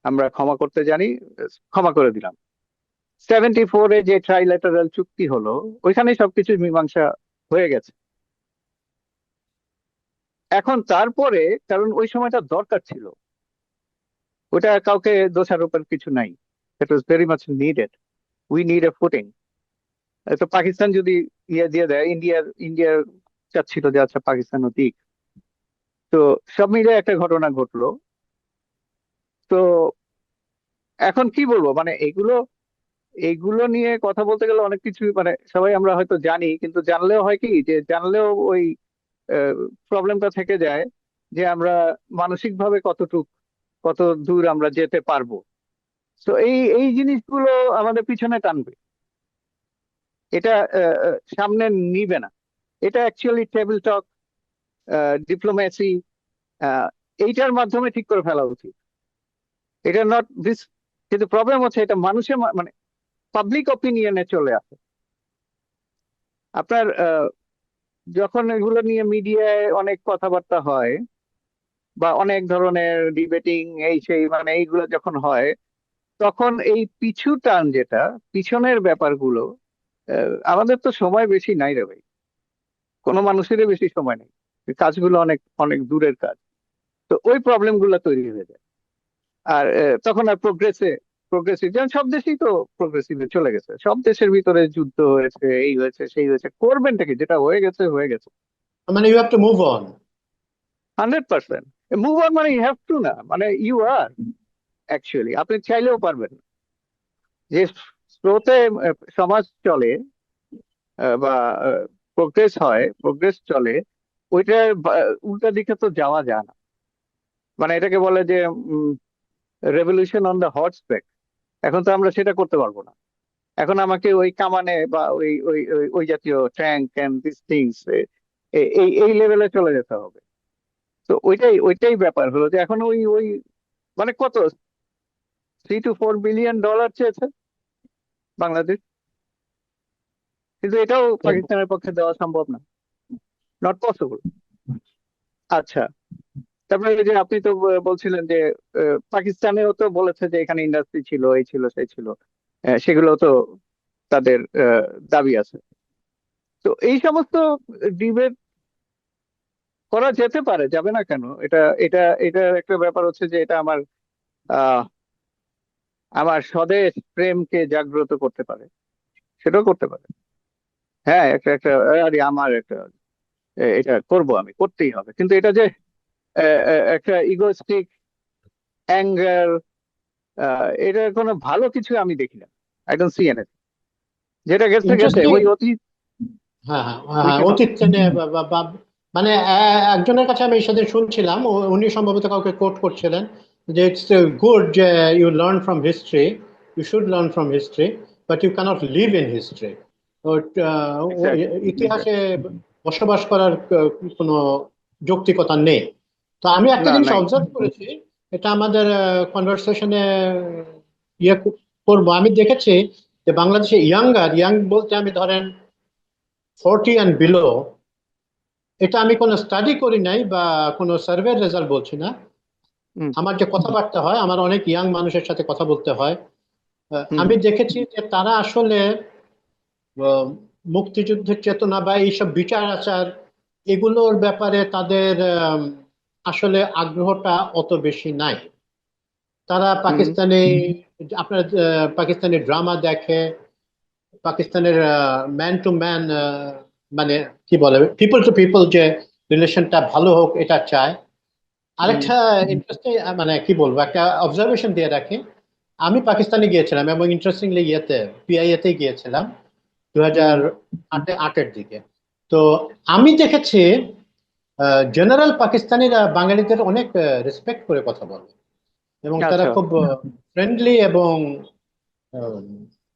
[SPEAKER 2] আমরা ক্ষমা করতে জানি, ক্ষমা করে দিলাম। 74-এ যে ট্রাইল্যাটারাল চুক্তি হলো, ওইখানেই সবকিছু মীমাংসা হয়ে গেছে। এখন তারপরে, কারণ ওই সময়টা দরকার ছিল, ওটা কাউকে দোষারোপের কিছু নাই, it was very much needed. We need a footing. তো পাকিস্তান যদি ইয়ে দিয়ে দেয়, ইন্ডিয়ার চাচ্ছিল যে আচ্ছা পাকিস্তানও দিক। তো সব মিলে একটা ঘটনা ঘটলো। তো এখন কি বলবো, মানে এগুলো এইগুলো নিয়ে কথা বলতে গেলে অনেক কিছু, মানে সবাই আমরা হয়তো জানি, কিন্তু জানলেও হয় কি যে জানলেও ওই প্রবলেমটা থেকে যায়, যে আমরা মানসিক ভাবে কত দূর আমরা যেতে পারবো। তো এই এই জিনিসগুলো আমাদের পিছনে টানবে, এটা সামনে নিবে না। এটা অ্যাকচুয়ালি টেবিল টক, ডিপ্লোম্যাসি, এইটার মাধ্যমে ঠিক করে ফেলা উচিত। এটা নট দিস। কিন্তু প্রবলেম হচ্ছে এটা মানুষের মানে পাবলিক অপিনিয়নে চলে আসে। আপনার যখন এগুলো নিয়ে মিডিয়ায় অনেক কথাবার্তা হয়, বা অনেক ধরনের ডিবেটিং এই সেই, মানে এইগুলো যখন হয়, তখন এই পিছু টান, যেটা পিছনের ব্যাপারগুলো, আমাদের তো সময় বেশি নাই রে ভাই, কোনো মানুষেরই বেশি সময় নেই। এই কাজগুলো অনেক অনেক দূরের কাজ। তো ওই প্রবলেম গুলো তৈরি হয়ে যায়। আর তখন আর প্রোগ্রেসিভ, যেমন সব দেশেই তো প্রোগ্রেসিভে চলে গেছে, সব দেশের ভিতরে যুদ্ধ হয়েছে, এই হয়েছে সেই হয়েছে, করবেনটা কি, যেটা হয়ে গেছে হয়ে গেছে।
[SPEAKER 1] মানে you have to move on.
[SPEAKER 2] 100%। Move on মানে ইউ হ্যাভ টু না, মানে ইউ আর অ্যাকচুয়ালি, আপনি চাইলেও পারবেন না। যে স্রোতে সমাজ চলে, বা প্রোগ্রেস হয়, প্রোগ্রেস চলে, ওইটার উল্টা দিকে তো যাওয়া যায় না। মানে এটাকে বলে যে revolution on the horse back. এখন তো আমরা সেটা করতে পারবো না। এখন আমাকে ওই কামানে বা ওই ওই ওই ওই জাতীয় ট্যাঙ্ক অ্যান্ড দিস থিংস, এই এই লেভেলে চলে যেতে হবে। তো ওইটাই ব্যাপার হলো যে এখন ওই ওই মানে কত, $3 to 4 বিলিয়ন চেয়েছে বাংলাদেশ, কিন্তু এটাও পাকিস্তানের পক্ষে দেওয়া সম্ভব না, নট পসিবল। আচ্ছা, তারপরে এই যে আপনি তো বলছিলেন যে পাকিস্তানেও তো বলেছে যে এখানে ইন্ডাস্ট্রি ছিল, এই ছিল সেই ছিল, সেগুলো তো তাদের দাবি আছে। তো এই সমস্ত ডিবেট করা যেতে পারে, যাবে না কেন? এটা এটা এটা একটা ব্যাপার হচ্ছে যে এটা আমার আহ আমার স্বদেশ প্রেমকে জাগ্রত করতে পারে, সেটাও করতে পারে। হ্যাঁ, একটা একটা আরে আমার একটা এটা করব, আমি করতেই হবে, কিন্তু এটা যে একটা ইগোস্টিক অ্যাঙ্গার, এটা কোনো ভালো কিছু আমি দেখি না। I don't see anything. যেটা গেছে গেছে,
[SPEAKER 1] ইন্টারেস্টিং।
[SPEAKER 2] ওই অতীত,
[SPEAKER 1] হ্যাঁ, হ্যাঁ, হ্যাঁ,
[SPEAKER 2] উই
[SPEAKER 1] হ্যাঁ,
[SPEAKER 2] ক্যান।
[SPEAKER 1] অতীত টেনে মানে একজনের কাছে আমি সাথে শুনছিলাম, উনি সম্ভবত কাউকে কোট করছিলেন যে ইটস গুড যে you learn from history, you should learn from history, but you can't live in history. তো
[SPEAKER 2] এক্স্যাক্টলি,
[SPEAKER 1] ইতিহাসে
[SPEAKER 2] এক্স্যাক্টলি।
[SPEAKER 1] বসবাস করার কোনো যৌক্তিকতা নেই। তো আমি একটা
[SPEAKER 2] না,
[SPEAKER 1] জিনিস
[SPEAKER 2] নাই।
[SPEAKER 1] অবজার্ভ করেছি, এটা আমাদের কনভারসেশনে ইয়ে করবো। আমি দেখেছি যে বাংলাদেশে ইয়াং বলতে আমি ধরেন 40 and below, এটা আমি কোনো স্টাডি করি নাই বা কোনো সার্ভের রেজাল্ট বলছি না।
[SPEAKER 2] হুম,
[SPEAKER 1] আমার যে কথাবার্তা হয়, আমার অনেক ইয়াং মানুষের সাথে কথা বলতে হয়,
[SPEAKER 2] হুম,
[SPEAKER 1] আমি দেখেছি যে তারা আসলে আহ, মুক্তিযুদ্ধের চেতনা বা এইসব বিচার আচার এগুলোর ব্যাপারে তাদের আসলে আগ্রহটা অত বেশি নাই। তারা
[SPEAKER 2] হুম,
[SPEAKER 1] পাকিস্তানি, আপনার পাকিস্তানি ড্রামা দেখে, পাকিস্তানের ম্যান টু ম্যান, মানে কি বলে, পিপল টু পিপল যে রিলেশনটা ভালো হোক এটা চায়।
[SPEAKER 2] হুম,
[SPEAKER 1] আরেকটা ইন্টারেস্টিং, মানে কি বলবো, একটা অবজারভেশন দিয়ে রাখি। আমি পাকিস্তানে গিয়েছিলাম এবং ইন্টারেস্টিংলি পিআইএ তে গিয়েছিলাম দু
[SPEAKER 2] হুম।
[SPEAKER 1] হাজার আটের দিকে। তো আমি দেখেছি জেনারেল পাকিস্তানিরা বাঙালিদের অনেক রেসপেক্ট করে কথা বলে, এবং তারা
[SPEAKER 2] আচ্ছা।
[SPEAKER 1] খুব ফ্রেন্ডলি এবং আহ,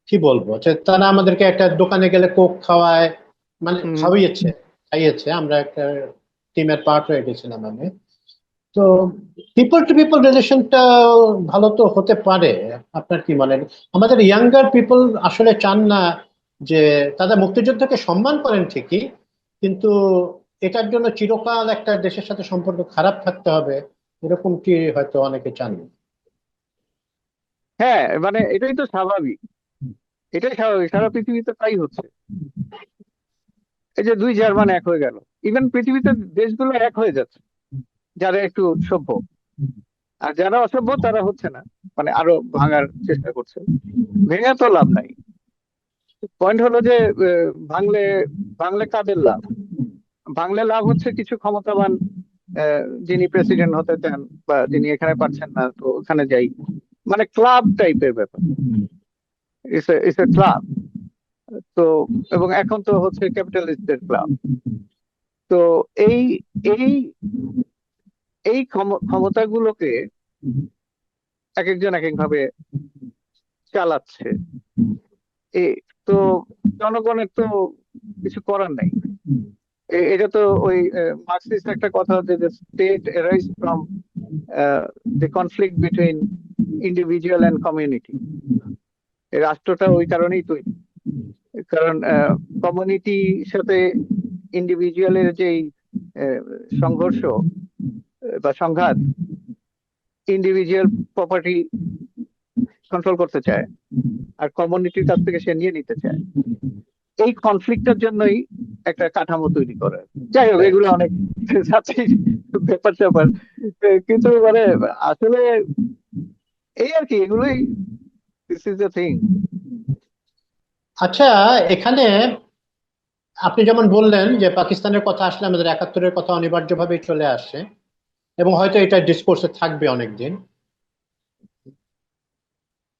[SPEAKER 1] কি বলবো, যে তারা আমাদেরকে একটা দোকানে গেলে কোক খাওয়ায়, মানে
[SPEAKER 2] হুম।
[SPEAKER 1] খাইয়েছে। আমরা একটা টিমের পার্ট হয়ে গেছিলাম আমি। তো পিপল টু পিপল রিলেশনটা ভালো তো হতে পারে। আপনার কি মনে হয়? আমাদের ইয়াঙ্গার পিপল আসলে চান না যে, তারা মুক্তিযুদ্ধকে সম্মান করেন ঠিকই, কিন্তু এটার জন্য চিরকাল একটা দেশের সাথে সম্পর্ক খারাপ থাকতে হবে, এরকম কি হয়তো অনেকে চান না।
[SPEAKER 2] হ্যাঁ, মানে এটাই তো স্বাভাবিক, এটাই স্বাভাবিক, সারা পৃথিবীতে তাই হচ্ছে। এই যে দুই জার্মান এক হয়ে গেল, ইভেন পৃথিবীতে দেশগুলো এক হয়ে যাচ্ছে, যারা একটু সভ্য। আর যারা অসভ্য তারা হচ্ছে না, মানে আরো ভাঙার চেষ্টা করছে। ভেঙে তো লাভ নাই। পয়েন্ট হলো যে ভাঙলে ভাঙলে কাদের লাভ? ভাঙলে লাভ হচ্ছে কিছু ক্ষমতাবান, যিনি প্রেসিডেন্ট হতে চান বা যিনি এখানে পারছেন না, তো ওখানে যাই, মানে ক্লাব টাইপের ব্যাপার। It's a club. তো এবং এখন তো হচ্ছে ক্যাপিটালিস্টদের ক্লাব। তো এই এই এই ক্ষমতাগুলোকে এক একজন এক এক ভাবে চালাচ্ছে। এ তো জনগণের তো কিছু করার নাই। এটা তো ওই মার্কসিস্ট একটা কথা হচ্ছে যে state arise from the conflict between individual and community. এই রাষ্ট্রটা ওই কারণেই তৈরি, কারণ কমিউনিটির সাথে ইন্ডিভিজুয়ালের যেই আহ, সংঘর্ষ বা সংঘাত, ইন্ডিভিজুয়াল প্রপার্টি কন্ট্রোল করতে চায় আর কমিউনিটির কাছ থেকে সে নিয়ে নিতে চায়। এই কনফ্লিক্টের জন্যই একটা কাঠামো তৈরি করে। যাই হোক, এগুলো অনেক যাচ্ছে ব্যাপার স্যাপার, কিন্তু মানে আসলে এই আর কি, এগুলোই, দিস ইজ দ্য থিং।
[SPEAKER 1] আচ্ছা, এখানে আপনি যেমন বললেন যে পাকিস্তানের কথা আসলে আমাদের একাত্তরের কথা অনিবার্যভাবেই চলে আসে, এবং হয়তো এটা ডিসকোর্সে থাকবে অনেকদিন।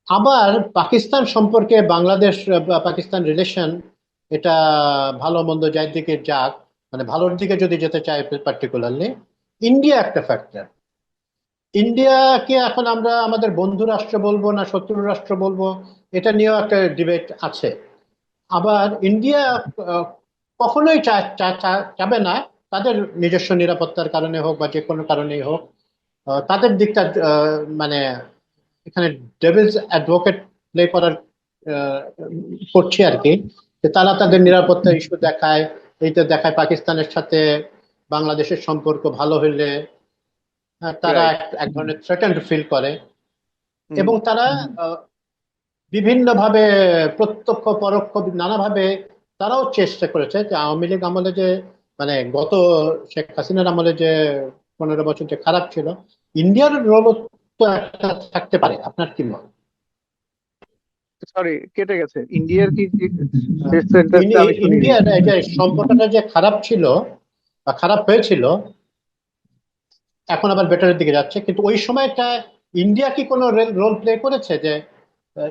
[SPEAKER 1] আবার পাকিস্তান সম্পর্কে বাংলাদেশ বা পাকিস্তান রিলেশন, এটা ভালো মন্দ যার দিকে যাক, মানে ভালোর দিকে যদি যেতে চায় পার্টিকুলারলি, ইন্ডিয়া একটা ফ্যাক্টর। ইন্ডিয়াকে এখন আমরা আমাদের বন্ধু রাষ্ট্র বলবো না শত্রু রাষ্ট্র বলবো, এটা নিয়েও একটা ডিবেট আছে। আবার ইন্ডিয়া আহ, কখনোই চাবে না তাদের নিজস্ব নিরাপত্তার কারণে হোক বা যে কোনো কারণেই হোক, তাদের দিকটা মানে এখানে ডেভিলস অ্যাডভোকেট প্লে করার আহ, করছি আর কি, যে তারা তাদের নিরাপত্তা ইস্যু দেখায়। এইটা দেখায় পাকিস্তানের সাথে বাংলাদেশের সম্পর্ক ভালো হইলে তারা
[SPEAKER 2] রাইট।
[SPEAKER 1] এক এক ধরনের থ্রেটেন্ড ফিল করে।
[SPEAKER 2] হুম।
[SPEAKER 1] এবং তারা আহ, বিভিন্নভাবে, প্রত্যক্ষ পরোক্ষ নানাভাবে তারাও চেষ্টা করেছে যে আওয়ামী লীগ আমলে যে, মানে গত শেখ হাসিনার আমলে যে 15 বছর যে খারাপ ছিল, ইন্ডিয়ার রোল তো একটা থাকতে পারে। আপনার কি মত?
[SPEAKER 2] সরি, কেটে গেছে। ইন্ডিয়ার কি শেষ সেন্টেন্সটা আমি শুনিনি।
[SPEAKER 1] ইন্ডিয়ার এই যে সম্পর্কটা যে খারাপ ছিল বা খারাপ হয়েছিল, এখন আবার বেটারের দিকে যাচ্ছে, কিন্তু ওই সময়টা ইন্ডিয়া কি কোনো রোল প্লে করেছে যে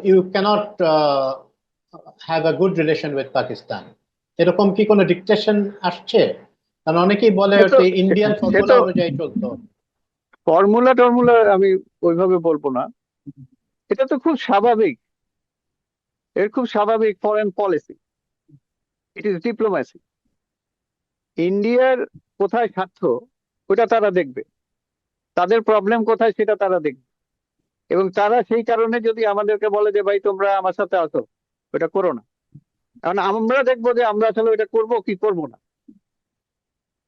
[SPEAKER 1] you can't have a good relation with Pakistan? এরকম কি কোনো ডিকটেশন আসছে? কারণ অনেকেই বলে
[SPEAKER 2] সে তো
[SPEAKER 1] যে
[SPEAKER 2] সে
[SPEAKER 1] ইন্ডিয়ান
[SPEAKER 2] সে
[SPEAKER 1] ফর্মুলা
[SPEAKER 2] তো
[SPEAKER 1] অনুযায়ী চলতো।
[SPEAKER 2] ফর্মুলা টর্মুলা আমি ওইভাবে বলবো না। এটা তো খুব স্বাভাবিক। এর খুব স্বাভাবিক foreign policy. It is diplomacy. ইন্ডিয়ার কোথায় স্বার্থ ওটা তারা দেখবে, তাদের প্রবলেম কোথায় সেটা তারা দেখবে। এবং তারা সেই কারণে যদি আমাদেরকে বলে যে ভাই তোমরা আমার সাথে আসো, ওটা করো না, কারণ আমরা দেখবো যে আমরা আসলে ওটা করব কি করব না।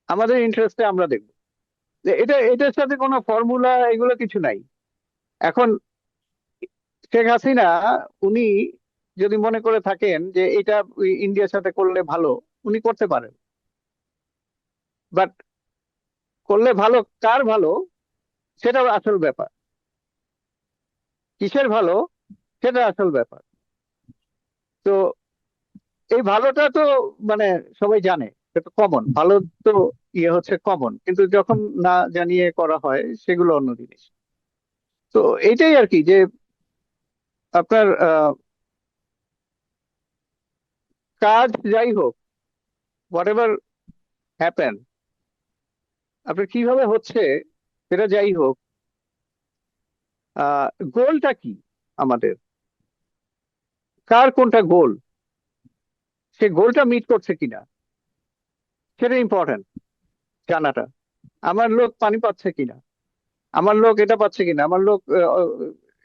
[SPEAKER 2] আমাদের ইন্টারেস্টে আমরা দেখবো যে এটার সাথে কোনো ফর্মুলা এগুলো কিছু নাই। এখন শেখ হাসিনা, উনি যদি মনে করে থাকেন যে এটা ইন্ডিয়ার সাথে করলে ভালো, উনি করতে পারেন। বাট করলে ভালো, কার ভালো, সেটা আসল ব্যাপার। কিসের ভালো, সেটা আসল ব্যাপার। তো এই ভালোটা তো মানে সবাই জানে, এটা কমন ভালো। তো ইয়ে হচ্ছে কমন, কিন্তু যখন না জানিয়ে করা হয় সেগুলো অন্য জিনিস। তো এইটাই আর কি, যে আপনার কাজ যাই হোক, হোয়াট এভার হ্যাপেন, আপনার কিভাবে হচ্ছে সেটা যাই হোক, গোলটা কি আমাদের, কার কোনটা গোল, সে গোলটা মিট করছে কিনা, সেটা ইম্পর্টেন্ট জানাটা। আমার লোক পানি পাচ্ছে কিনা, আমার লোক এটা পাচ্ছে কিনা, আমার লোক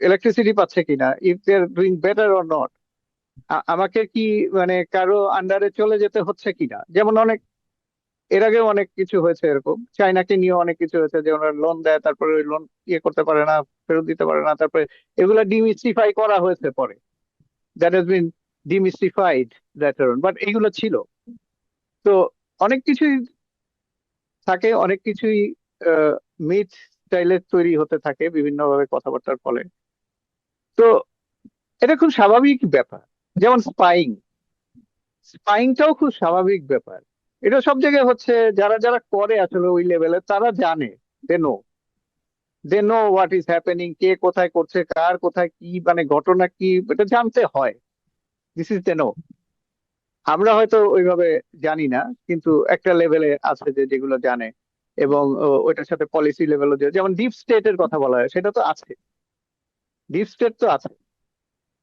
[SPEAKER 2] ইলেকট্রিসিটি পাচ্ছে কিনা, if they are doing better or not. আমাকে কি মানে কারো আন্ডারে চলে যেতে হচ্ছে কিনা। যেমন অনেক এর আগেও অনেক কিছু হয়েছে এরকম, চাইনাকে নিয়ে অনেক কিছু হয়েছে, যে ওরা লোন দেয় তারপরে ওই লোন ইয়ে করতে পারে না, ফেরত দিতে পারে না, তারপরে এগুলা ডিমিস্টিফাই করা হয়েছে পরে। That has been demystified later on, but এগুলো ছিল। তো অনেক কিছুই থাকে, অনেক কিছুই মিথ স্টাইলের তৈরি হতে থাকে বিভিন্ন ভাবে কথাবার্তার ফলে। তো এটা খুব স্বাভাবিক ব্যাপার। যেমন স্পাইং, স্পাইংটাও খুব স্বাভাবিক ব্যাপার। এটা সব জায়গায় হচ্ছে। যারা যারা করে আসলে ওই লেভেলে, তারা জানে, they know, they know what is happening, কে কোথায় করছে, কার কোথায় কি, মানে ঘটনা কি, এটা জানতে হয়। This is they know. আমরা হয়তো ওইভাবে জানি না, কিন্তু একটা লেভেলে আছে যে যেগুলো জানে। এবং ওইটার সাথে পলিসি লেভেলও, যেমন ডিপ স্টেটের কথা বলা হয়, সেটা তো আছে। ডিপ স্টেট তো আছে।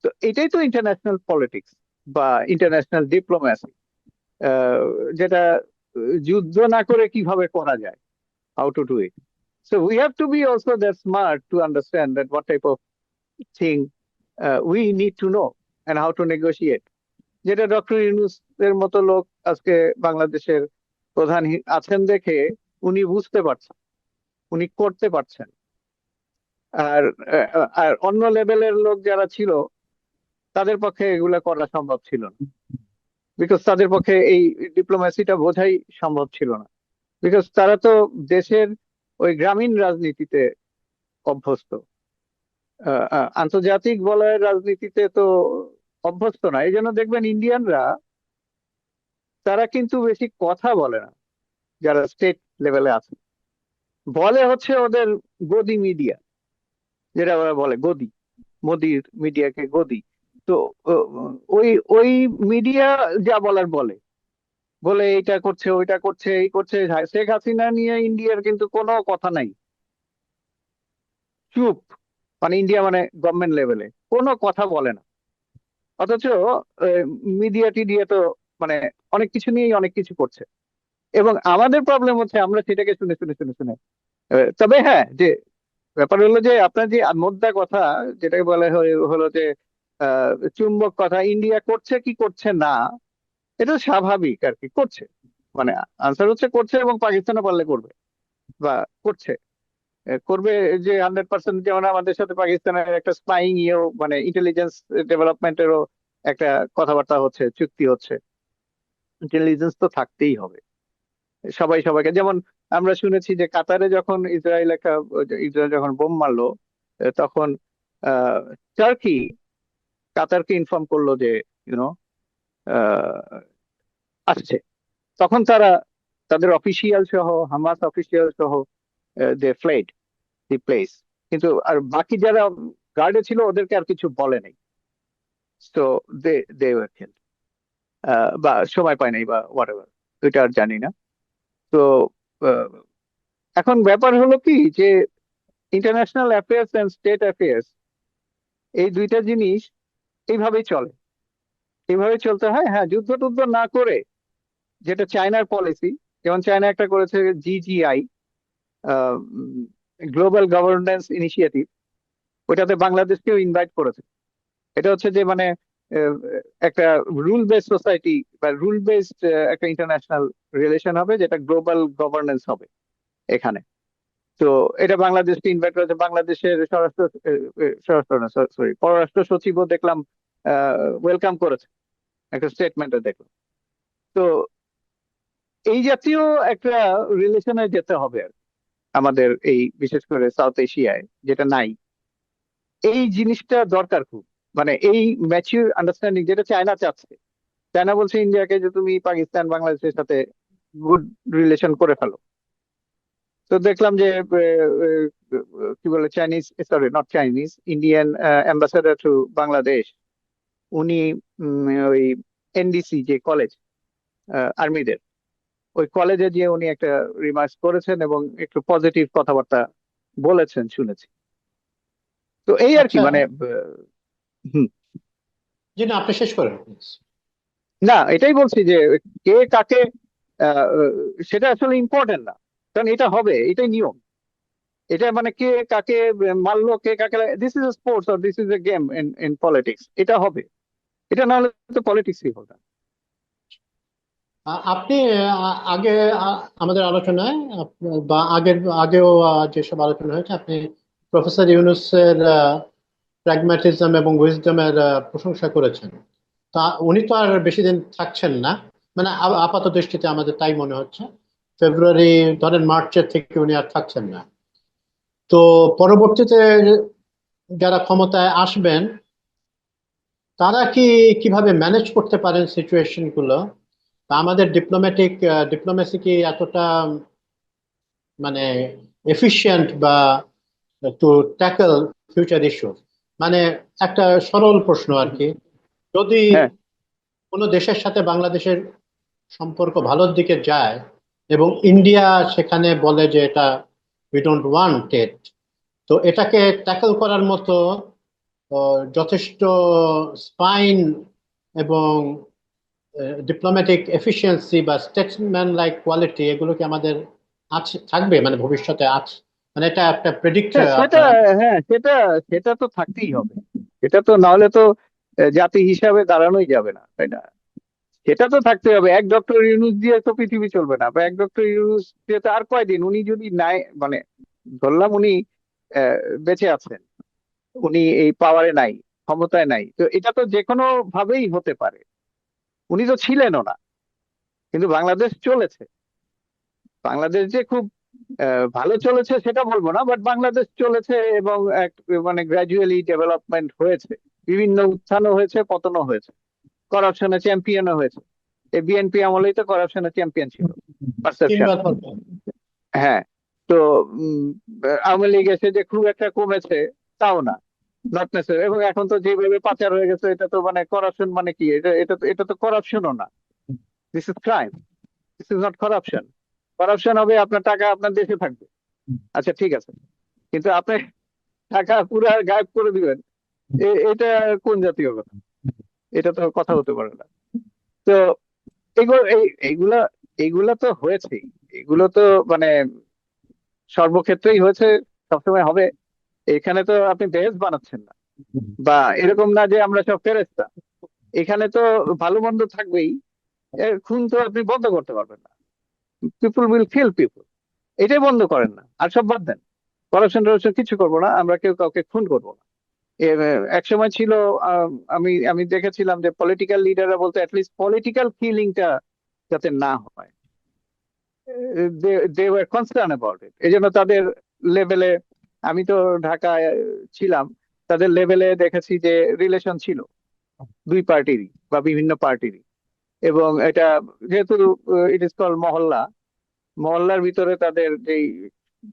[SPEAKER 2] তো এটাই তো ইন্টারন্যাশনাল পলিটিক্স বা ইন্টারন্যাশনাল ডিপ্লোম্যাসি, যেটা যুদ্ধ না করে কিভাবে করা যায়, how to do it. So we have to be also that smart to understand that what type of thing we need to know and how to negotiate. যেটা ডক্টর ইউনূস এর মতো লোক আজকে বাংলাদেশের প্রধান আছেন দেখে উনি বুঝতে পারছেন, উনি করতে পারছেন। আর আর অন্য লেভেলের লোক যারা ছিল, তাদের পক্ষে এগুলা করা সম্ভব ছিল না, বিকজ তাদের পক্ষে এই ডিপ্লোম্যাসিটা বোঝাই সম্ভব ছিল না। বিকজ তারা তো দেশের ওই গ্রামীণ রাজনীতিতে অভ্যস্ত, আন্তর্জাতিক বলয়ের রাজনীতিতে তো অভ্যস্ত না। এই জন্য দেখবেন ইন্ডিয়ানরা তারা কিন্তু বেশি কথা বলে না, যারা স্টেট লেভেলে আছে। বলে হচ্ছে ওদের গদি মিডিয়া, যেটা ওরা বলে গদি, মোদির মিডিয়াকে গদি। তো ও- ওই ওই মিডিয়া যা বলার বলে, বলে এইটা করছে ওইটা করছে এই করছে। শেখ হাসিনা নিয়ে ইন্ডিয়ার কিন্তু কোনো কথা নাই, চুপ। মানে ইন্ডিয়া মানে গভর্নমেন্ট লেভেলে কোনো কথা বলে না। অথচ মিডিয়া টিডিয়া তো মানে অনেক কিছু নিয়েই অনেক কিছু করছে। এবং আমাদের প্রবলেম হচ্ছে আমরা সেটাকে শুনে শুনে শুনে শুনে তবে হ্যাঁ, যে ব্যাপার হলো যে আপনার যে মোদ্দা কথা যেটাকে বলে হলো যে চুম্বক কথা, ইন্ডিয়া করছে কি করছে না, এটা স্বাভাবিক আর কি, করছে। মানে আনসার হচ্ছে করছে, এবং পাকিস্তানও পারলে করবে বা করছে। করবে যে 100%, যেমন আমাদের সাথে পাকিস্তানের একটা স্পাইং ইয়েও মানে ইন্টেলিজেন্স ডেভেলপমেন্টেরও একটা কথাবার্তা হচ্ছে, চুক্তি হচ্ছে। ইন্টেলিজেন্স তো থাকতেই হবে সবাই সবাইকে। যেমন আমরা শুনেছি যে কাতারে যখন ইসরায়েল যখন বোম মারলো, তখন আহ টার্কি কাতারকে ইনফর্ম করলো যে ইউনো আসছে। তখন তারা তাদের অফিসিয়াল সহ, হামাস অফিসিয়াল সহ, দে ফ্লেড দি প্লেস। কিন্তু আর বাকি যারা গার্ডে ছিল ওদেরকে আর কিছু বলে নাই। তো দে দে ওয়ার কিল্ড, বা সময় পায় নাই বা হোয়াট এভার, ওইটা আর জানি না। তো আহ, এখন ব্যাপার হলো কি যে international affairs and state affairs, এই দুইটা জিনিস এইভাবেই চলে, এইভাবে চলতে হয়। হ্যাঁ, যুদ্ধ টুদ্ধ না করে, যেটা চায়নার পলিসি। যেমন চায়না একটা করেছে জিজিআই, গ্লোবাল গভর্নেন্স ইনিশিয়েটিভ, ওইটাতে বাংলাদেশকেও ইনভাইট করেছে। এটা হচ্ছে যে মানে আহ, একটা রুল বেসড সোসাইটি বা রুল বেসড একটা ইন্টারন্যাশনাল রিলেশন হবে, যেটা গ্লোবাল গভর্নেন্স হবে এখানে। তো এটা বাংলাদেশকে ইনভাইট করেছে। বাংলাদেশের স্বরাষ্ট্র না, সরি, পররাষ্ট্র সচিবও দেখলাম ওয়েলকাম করেছে, একটা স্টেটমেন্টে দেখলাম। তো এই জাতীয় একটা রিলেশনে যেতে হবে আর কি, আমাদের এই বিশেষ করে সাউথ এশিয়ায় যেটা নাই। এই জিনিসটা দরকার খুব, মানে এই ম্যাচিউর আন্ডারস্ট্যান্ডিং যেটা চায়না চাচ্ছে। চায়না বলছে ইন্ডিয়াকে যে তুমি পাকিস্তান বাংলাদেশের সাথে গুড রিলেশন করে ফেলো। তো দেখলাম যে কি বলে, Chinese, sorry not Chinese, Indian ambassador to Bangladesh, উনি ওই এনডিসি যে কলেজ আর্মিদের, ওই কলেজে গিয়ে উনি একটা রিমার্কস করেছেন এবং একটু পজিটিভ কথাবার্তা বলেছেন শুনেছি। তো এই আর কি
[SPEAKER 1] আচ্ছা,
[SPEAKER 2] মানে হুম।
[SPEAKER 1] জি না, আপনি শেষ করেন প্লিজ।
[SPEAKER 2] না, এটাই বলছি যে কে কাকে আহ, আহ, সেটা আসলে ইম্পর্টেন্ট না, কারণ এটা হবে, এটাই নিয়ম। এটা মানে কে কাকে মারলো, কে কাকে, this is a sports or this is a game in in politics, এটা হবে। এটা না হলে তো পলিটিক্সই হবে না।
[SPEAKER 1] আপনি আগে আমাদের আলোচনায় বা আগেও যেসব আলোচনা হয়েছে, আপনি প্রফেসর ইউনূসের প্র্যাগম্যাটিজম এবং উইজডমের প্রশংসা করেছেন। তা উনি তো আর বেশি দিন থাকছেন না, মানে আপাত দৃষ্টিতে আমাদের তাই মনে হচ্ছে। ফেব্রুয়ারি, ধরেন মার্চের থেকে উনি আর থাকছেন না। তো পরবর্তীতে যারা ক্ষমতায় আসবেন, তারা কিভাবে ম্যানেজ করতে পারেন সিচুয়েশন গুলো? বা আমাদের ডিপ্লোমেসি কি এতটা মানে এফিশিয়েন্ট বা টু ট্যাকল ফিউচার ইস্যু? মানে একটা সরল প্রশ্ন আর কি, যদি
[SPEAKER 2] হ্যাঁ,
[SPEAKER 1] কোনো দেশের সাথে বাংলাদেশের সম্পর্ক ভালোর দিকে যায় এবং ইন্ডিয়া সেখানে বলে যে এটা উই ডোন্ট ওয়ান্ট ইট, তো এটাকে ট্যাকল করার মতো যথেষ্ট স্পাইন এবং ডিপ্লোম্যাটিক এফিসিয়েন্সি বা স্টেটসম্যান লাইক কোয়ালিটি, এগুলো কি আমাদের আছে, থাকবে মানে ভবিষ্যতে আছে? মানে এটা একটা প্রেডিক্ট
[SPEAKER 2] হ্যাঁ, সেটা,
[SPEAKER 1] আপনারা?
[SPEAKER 2] হ্যাঁ সেটা, সেটা তো থাকতেই হবে। সেটা তো না হলে তো জাতি হিসাবে দাঁড়ানোই যাবে না, তাই না? সেটা তো থাকতে হবে। এক ডক্টর ইউনূস দিয়ে তো পৃথিবী চলবে না, বা এক ডক্টর ইউনূস দিয়ে তো আর কয়দিন, উনি যদি নাই মানে ধরলাম উনি আহ, বেঁচে আছেন, উনি এই পাওয়ারে নাই, ক্ষমতায় নাই, তো এটা তো যে কোনো ভাবেই হতে পারে। উনি তো ছিলেনও না, কিন্তু বাংলাদেশ চলেছে। বাংলাদেশ যে খুব ভালো চলেছে সেটা বলবো না, বাট বাংলাদেশ চলেছে, এবং এক মানে গ্রাজুয়ালি ডেভেলপমেন্ট হয়েছে। বিভিন্ন উত্থানও হয়েছে, পতনও হয়েছে, করাপশনে চ্যাম্পিয়নও হয়েছে। এই বিএনপি আমলেই তো করাপশনের চ্যাম্পিয়ন ছিল, পারসেপশন।
[SPEAKER 1] তিনবার পর।
[SPEAKER 2] হ্যাঁ। তো আওয়ামী লীগ এসে যে খুব একটা কমেছে তাও না, নট নেসেসারি। এবং এখন তো যেভাবে পাচার হয়ে গেছে, এটা তো মানে করাপশন মানে কি, এটা তো করাপশনও না, this is crime, this is not corruption. Corruption হবে আপনার টাকা আপনার দেশে থাকবে, আচ্ছা ঠিক আছে, কিন্তু আপনি টাকা পুরো গায়েব করে দিবেন, এটা কোন জাতীয় কথা? এটা তো কথা হতে পারে না। তো এগুলো এইগুলা এইগুলা তো হয়েছেই, এগুলো তো মানে সর্বক্ষেত্রেই হয়েছে, সবসময় হবে। এখানে তো আপনি বেহেশত বানাচ্ছেন না, বা এরকম না যে আমরা সব ফেরেশতা। এখানে তো ভালো মন্দ থাকবেই। খুন তো আপনি বন্ধ করতে পারবেন না, পিপুল উইল কিল পিপুল, এটাই বন্ধ করেন না, আর সব বাদ দেন। করাপশন টরাপশন কিছু করবো না, আমরা কেউ কাউকে খুন করবো না। এক সময় ছিল, আমি আমি দেখেছিলাম যে পলিটিক্যাল লিডাররা বলতে অ্যাটলিস্ট পলিটিক্যাল কিলিংটা যাতে না হয়, they were concern about it. এই জন্য তাদের লেভেলে, আমি তো ঢাকায় ছিলাম, তাদের লেভেলে দেখেছি যে রিলেশন ছিল দুই পার্টিরই বা বিভিন্ন পার্টিরই। এবং এটা যেহেতু ইট ইজ কল মহল্লা, মহল্লার ভিতরে তাদের যেই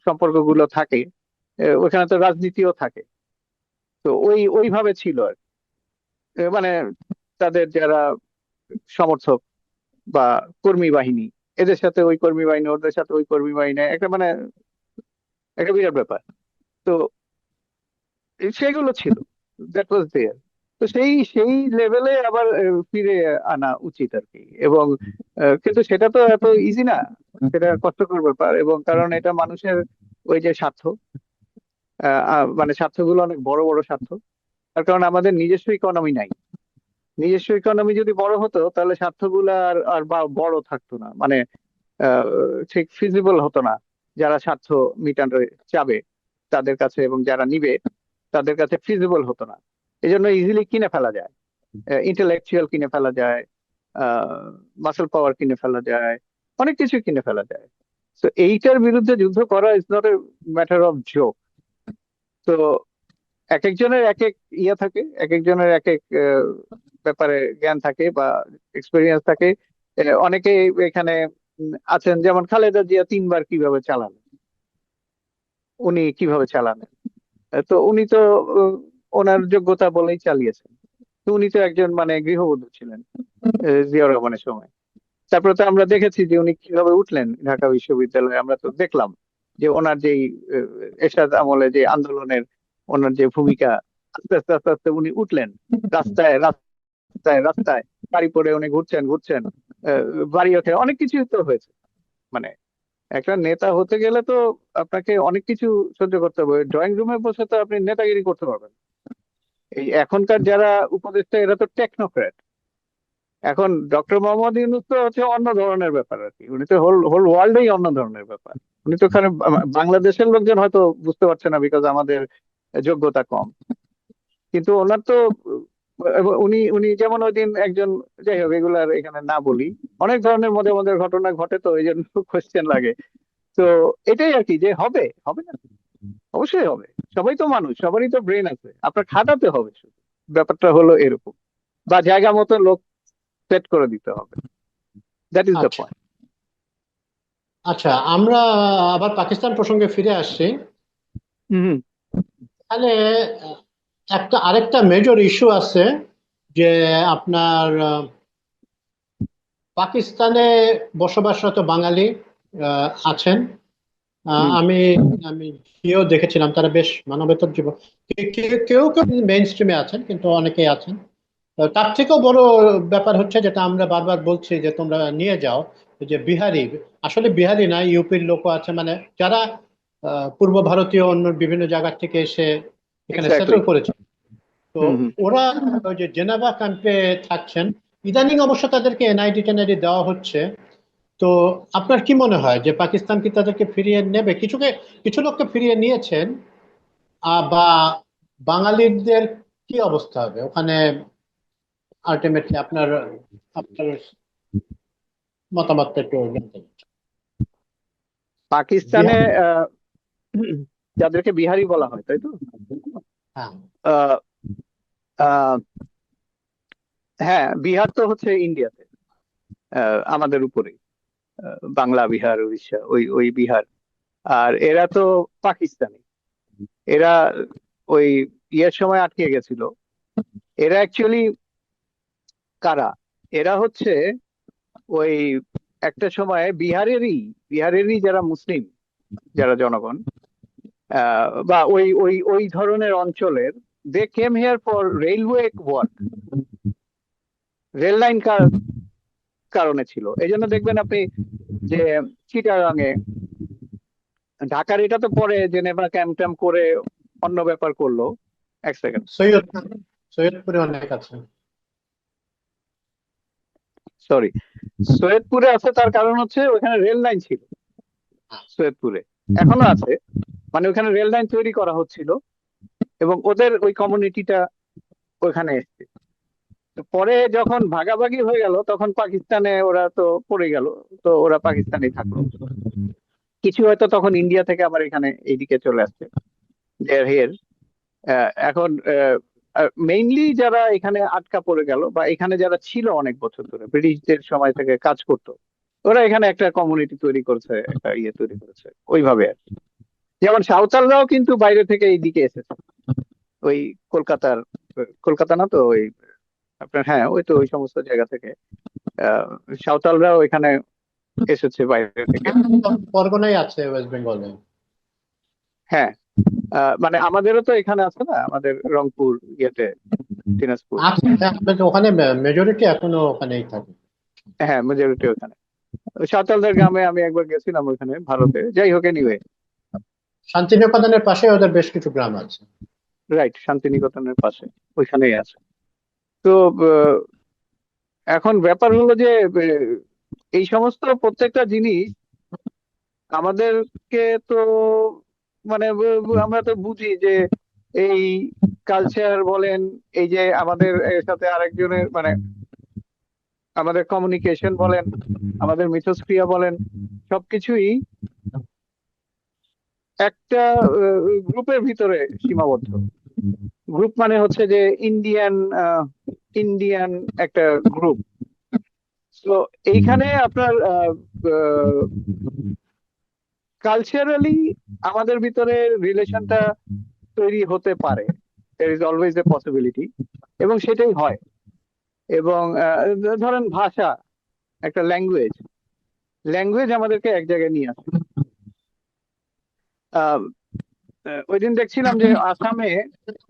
[SPEAKER 2] সম্পর্কগুলো থাকে, ওখানে তো রাজনীতিও থাকে। তো ওইভাবে ছিল আর কি। মানে তাদের যারা সমর্থক বা কর্মী বাহিনী, এদের সাথে ওই কর্মী বাহিনী, ওদের সাথে ওই কর্মী বাহিনী, একটা মানে একটা বিরাট ব্যাপার। তো সেগুলো ছিল, দ্যাট ওয়াজ দেয়ার। তো সেই সেই লেভেলে আবার ফিরে আনা উচিত আর কি। এবং কিন্তু সেটা তো এত ইজি না, সেটা কষ্টকর ব্যাপার। এবং কারণ এটা মানুষের ওই যে স্বার্থ, মানে স্বার্থগুলো অনেক বড় বড় স্বার্থ। তার কারণ আমাদের নিজস্ব ইকোনমি নাই। নিজস্ব ইকোনমি যদি বড় হতো তাহলে স্বার্থগুলো আর আর বড় থাকতো না, মানে আহ, ঠিক ফিজিবল হতো না। যারা স্বার্থ মিটাতে চাবে তাদের কাছে, এবং যারা নিবে তাদের কাছে ফিজিবল হতো না। এই জন্য ইজিলি কিনে ফেলা যায়, ইন্টেলেকচুয়াল কিনে ফেলা যায়, মাসেল পাওয়ার কিনে ফেলা যায়, অনেক কিছু কিনে ফেলা যায়। তো এইটার বিরুদ্ধে যুদ্ধ করা is not a matter of joke. তো এক একজনের এক এক ইয়ে থাকে, এক একজনের এক এক ব্যাপারে জ্ঞান থাকে বা এক্সপিরিয়েন্স থাকে। অনেকে এখানে আছেন, যেমন খালেদা জিয়া 3বার কিভাবে চালালেন, উনি কিভাবে চালালেন। তো উনি তো ওনার যোগ্যতা বলেই চালিয়েছেন। তো উনি তো একজন মানে গৃহবধূ ছিলেন জিয়া রহমানের সময়। তারপরে তো আমরা দেখেছি যে উনি কিভাবে উঠলেন ঢাকা বিশ্ববিদ্যালয়ে। আমরা তো দেখলাম যে ওনার যেই এরশাদ আমলে যে আন্দোলনের ওনার যে ভূমিকা, আস্তে আস্তে আস্তে আস্তে উনি উঠলেন রাস্তায় রাস্তায় রাস্তায়, গাড়ি পরে উনি ঘুরছেন ঘুরছেন, আহ, বাড়ি ওঠে, অনেক কিছু তো হয়েছে। মানে একটা নেতা হতে গেলে তো আপনাকে অনেক কিছু সহ্য করতে হবে, ড্রয়িং রুমে বসে তো আপনি নেতাগিরি করতে পারবেন না। এই এখনকার যারা উপদেষ্টা এরা তো টেকনোক্র্যাট। এখন ডক্টর মোহাম্মদ ইউনূস তো হচ্ছে অন্য ধরনের ব্যাপার আর কি, উনি তো হোল হোল ওয়ার্ল্ডেই অন্য ধরনের ব্যাপার। উনি তো ওখানে বাংলাদেশের লোকজন হয়তো বুঝতে পারছে না বিকজ আমাদের যোগ্যতা কম। কিন্তু ওনার তো উনি উনি যেমন ওই দিন একজন, যাই হোক এগুলো আর এখানে না বলি। অনেক ধরনের মজার মজার ঘটনা ঘটে, তো এই জন্য কোয়েশ্চেন লাগে। তো এটাই আর কি, যে হবে হবে না, অবশ্যই হবে। সবাই তো মানুষ, সবারই তো ব্রেন আছে, আপনার খাটাতে হবে শুধু। ব্যাপারটা হলো এরকম, বা জায়গা মতো লোক সেট করে দিতে হবে, দ্যাট ইজ দ্য
[SPEAKER 1] আচ্ছা,
[SPEAKER 2] পয়েন্ট।
[SPEAKER 1] আচ্ছা, আমরা আবার পাকিস্তান প্রসঙ্গে ফিরে আসছি।
[SPEAKER 2] হুম।
[SPEAKER 1] তাহলে আহ, আরেকটা মেজর ইস্যু আছে যে আপনার পাকিস্তানে বসবাসরত বাঙালি আছেন।
[SPEAKER 2] হুম।
[SPEAKER 1] আমি আমি গিয়েও দেখেছিলাম, তারা বেশ মানবেতর জীবন। কেউ কেউ মেইন স্ট্রিমে আছেন, কিন্তু অনেকেই আছেন। তার থেকেও বড় ব্যাপার হচ্ছে, যেটা আমরা বারবার বলছি যে তোমরা নিয়ে যাও, যে বিহারি, আসলে বিহারি না, ইউপির লোকও আছে, মানে যারা পূর্ব ভারতীয় অন্য বিভিন্ন জায়গা থেকে এসে এখানে
[SPEAKER 2] এক্স্যাক্টলি।
[SPEAKER 1] সেটেল করেছে। তো
[SPEAKER 2] হুম হুম।
[SPEAKER 1] ওরা ওই যে জেনেভা ক্যাম্পে থাকছেন। ইদানিং অবশ্য তাদেরকে এনআইডি টেনআইডি দেওয়া হচ্ছে। তো আপনার কি মনে হয় যে পাকিস্তান কি তাদেরকে ফিরিয়ে নেবে? কিছু লোককে ফিরিয়ে নিয়েছেন। বা বাঙালিদের কি অবস্থা হবে ওখানে আলটিমেটলি? আপনার আপনার মতামতটা একটু জানতে চাই।
[SPEAKER 2] পাকিস্তানে
[SPEAKER 1] বিহার।
[SPEAKER 2] আহ, যাদেরকে বিহারি বলা হয় তাই তো?
[SPEAKER 1] হ্যাঁ।
[SPEAKER 2] আহ, আহ, হ্যাঁ, বিহার তো হচ্ছে ইন্ডিয়াতে। আমাদের উপরে, বাংলা, বিহার, উড়িষ্যা, ওই ওই বিহার। আর এরা তো পাকিস্তানি। এরা ওই ইয়ের সময় আটকে গেছিল। এরা অ্যাকচুয়ালি কারা? এরা হচ্ছে ওই একটা সময় বিহারেরই যারা মুসলিম, যারা জনগণ, বা ওই ওই ওই ধরনের অঞ্চলের, they came here for railway work. Rail line কারণে ছিল। এই জন্য দেখবেন আপনি যে চিটাগাং এ, ঢাকার এটা তো পরে জেনেভা ক্যাম্প ট্যাম্প করে অন্য ব্যাপার করলো। এক সেকেন্ড,
[SPEAKER 1] সৈয়দপুর, সৈয়দপুরে অনেক আছে।
[SPEAKER 2] সরি। সৈয়দপুরে আছে, তার কারণ হচ্ছে ওখানে রেল লাইন ছিল। সৈয়দপুরে এখনো আছে, মানে ওখানে রেল লাইন তৈরি করা হচ্ছিল, এবং ওদের ওই কমিউনিটিটা ওখানে এসছে। তো পরে যখন ভাগাভাগি হয়ে গেল, তখন পাকিস্তানে ওরা তো পড়ে গেল, তো ওরা পাকিস্তানে থাকলো। কিছু হয়তো তখন ইন্ডিয়া থেকে আবার এখানে এইদিকে চলে আসছে, দেয়ার হিয়ার। এখন মেইনলি যারা এখানে আটকা পড়ে গেল, বা এখানে যারা ছিল অনেক বছর ধরে, ব্রিটিশদের সময় থেকে কাজ করতো, ওরা এখানে একটা কমিউনিটি তৈরি করেছে, একটা ইয়ে তৈরি করেছে ওইভাবে আর কি। যেমন সাঁওতালরাও কিন্তু বাইরে থেকে এইদিকে এসেছে, ওই কলকাতার, কলকাতা না তো ওই আপনার, হ্যাঁ ওই তো ওই সমস্ত জায়গা থেকে আহ সাঁওতালরাও এখানে এসেছে বাইরে থেকে।
[SPEAKER 1] পরগনায় আছে ওয়েস্ট বেঙ্গলে।
[SPEAKER 2] হ্যাঁ, মানে আমাদেরও তো এখানে আছে না, আমাদের রংপুর ইয়েতে, দিনাজপুর।
[SPEAKER 1] আছে, হ্যাঁ, আমাদের ওখানে মেজরিটি এখনো ওখানেই থাকে।
[SPEAKER 2] হ্যাঁ, মেজরিটি ওখানে। ওই সাঁওতালদের গ্রামে আমি একবার গেছিলাম ওখানে, ভারতে। যাই হোক, এনিওয়ে,
[SPEAKER 1] শান্তিনিকেতনের পাশে ওদের বেশ কিছু গ্রাম আছে।
[SPEAKER 2] রাইট, শান্তিনিকেতনের পাশে ওইখানেই আছে। তো আহ, এখন ব্যাপার হলো যে এই সমস্ত প্রত্যেকটা জিনিস আমাদেরকে তো, মানে আমরা তো বুঝি যে এই কালচার বলেন, এই যে আমাদের এর সাথে আরেকজনের, মানে আমাদের কমিউনিকেশন বলেন, আমাদের মিথস্ক্রিয়া বলেন, সবকিছুই একটা গ্রুপের ভিতরে সীমাবদ্ধ। গ্রুপ মানে হচ্ছে যে ইন্ডিয়ান, ইন্ডিয়ান একটা গ্রুপ। তো এইখানে আপনার কালচারালি আমাদের ভিতরে রিলেশনটা তৈরি হতে পারে, there is always a possibility, এবং সেটাই হয়। এবং ধরেন ভাষা, একটা ল্যাঙ্গুয়েজ, ল্যাঙ্গুয়েজ আমাদেরকে এক জায়গায় নিয়ে আসে। আহ, ওই দিন দেখছিলাম যে আসামে,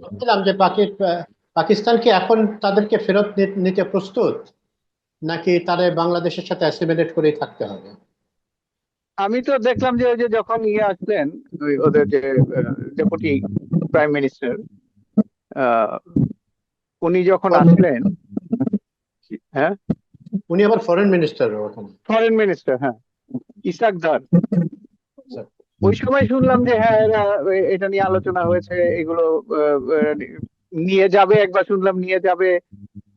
[SPEAKER 1] বলছিলাম যে পাকিস্তান কি এখন তাদেরকে ফেরত নিতে প্রস্তুত, নাকি তারা বাংলাদেশের সাথে অ্যাসিমিলেট করেই থাকতে হবে?
[SPEAKER 2] আমি তো দেখলাম যে ওই যে যখন ইয়ে আসলেন, ওদের যে ডেপুটি প্রাইম মিনিস্টার, উনি যখন আসলেন, হ্যাঁ,
[SPEAKER 1] উনি আবার ফরেন মিনিস্টার ওখানে।
[SPEAKER 2] ফরেন মিনিস্টার, হ্যাঁ, ইসাক দার। ওই সময় শুনলাম যে হ্যাঁ, এরা এটা নিয়ে আলোচনা হয়েছে, এগুলো নিয়ে যাবে, একবার শুনলাম নিয়ে যাবে,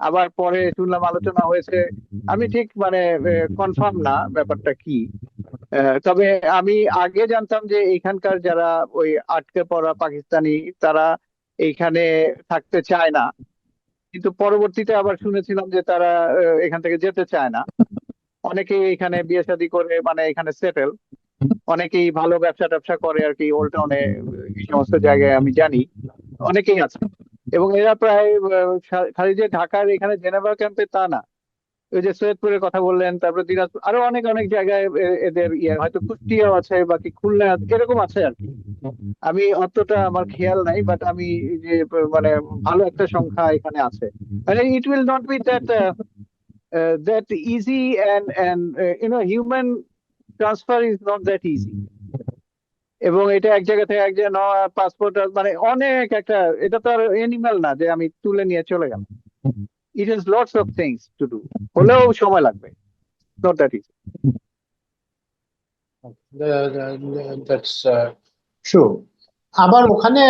[SPEAKER 2] আবার পরে শুনলাম আলোচনা হয়েছে। আমি ঠিক মানে কনফার্ম না ব্যাপারটা কি। তবে আমি আগে জানতাম যে এখানকার যারা ওই আটকে পড়া পাকিস্তানি, তারা এইখানে থাকতে চায় না, কিন্তু পরবর্তীতে আবার শুনেছিলাম যে তারা এখান থেকে যেতে চায় না। অনেকেই এখানে বিয়ে শাদী করে, মানে এখানে সেটেল। অনেকেই ভালো ব্যবসা ট্যাবসা করে আর কি, ওল্ড টাউনে, এই সমস্ত জায়গায় আমি জানি অনেকেই আছে। এবং এরা প্রায় খালি যে ঢাকার এখানে জেনেভা ক্যাম্পে তা না, ওই যে সৈয়দপুরের কথা বললেন, তারপর দিনাজপুর, আরো অনেক অনেক জায়গায় এদের ইয়ে, হয়তো কুষ্টিয়াও আছে, বাকি খুলনা এরকম আছে আর কি। আমি অতটা আমার খেয়াল নাই, বাট আমি যে মানে ভালো একটা সংখ্যা এখানে আছে। মানে it will not be that that easy, and human transfer is not that easy. এবং এটা এক জায়গা থেকে এক জায়গায় নেওয়া, পাসপোর্ট, মানে অনেক একটা, এটা তো আর এনিম্যাল না যে আমি তুলে নিয়ে চলে গেলাম। It is lots of things to do, হলেও সময় লাগবে, not that easy.
[SPEAKER 1] That's true. আবার ওখানে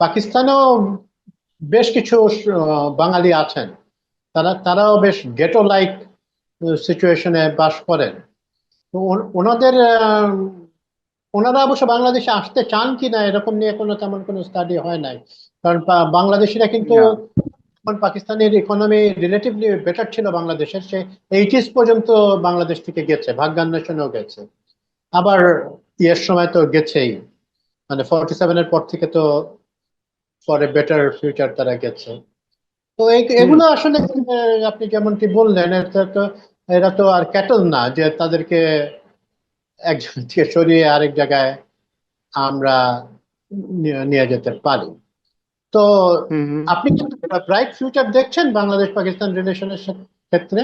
[SPEAKER 1] পাকিস্তানেও বেশ কিছু বাঙালি আছেন, তারাও বেশ গেটো লাইক সিচুয়েশনে বাস করেন। তো ওনাদের ওনারা অবশ্য বাংলাদেশে আসতে চান কি না এরকম নিয়ে তেমন কোনো স্টাডি হয় নাই। কারণ বাংলাদেশিরা কিন্তু
[SPEAKER 2] না,
[SPEAKER 1] যখন পাকিস্তানের ইকোনমি রিলেটিভলি বেটার ছিল বাংলাদেশের, সে 80s পর্যন্ত বাংলাদেশ থেকে গেছে, ভাগ্যান্বেষণেও গেছে। আবার ইয়ের সময় তো গেছেই, মানে 47-এর পর থেকে তো ফর এ বেটার ফিউচার তারা গেছে। তো
[SPEAKER 2] হুম।
[SPEAKER 1] এগুলো আসলে আপনি যেমনটি বললেন, এরা তো আর ক্যাটল না যে তাদেরকে একজন থেকে সরিয়ে আরেক জায়গায় আমরা নিয়ে যেতে পারি। তো
[SPEAKER 2] হুম। হুম।
[SPEAKER 1] আপনি কি ব্রাইট ফিউচার দেখছেন বাংলাদেশ পাকিস্তান রিলেশনের ক্ষেত্রে,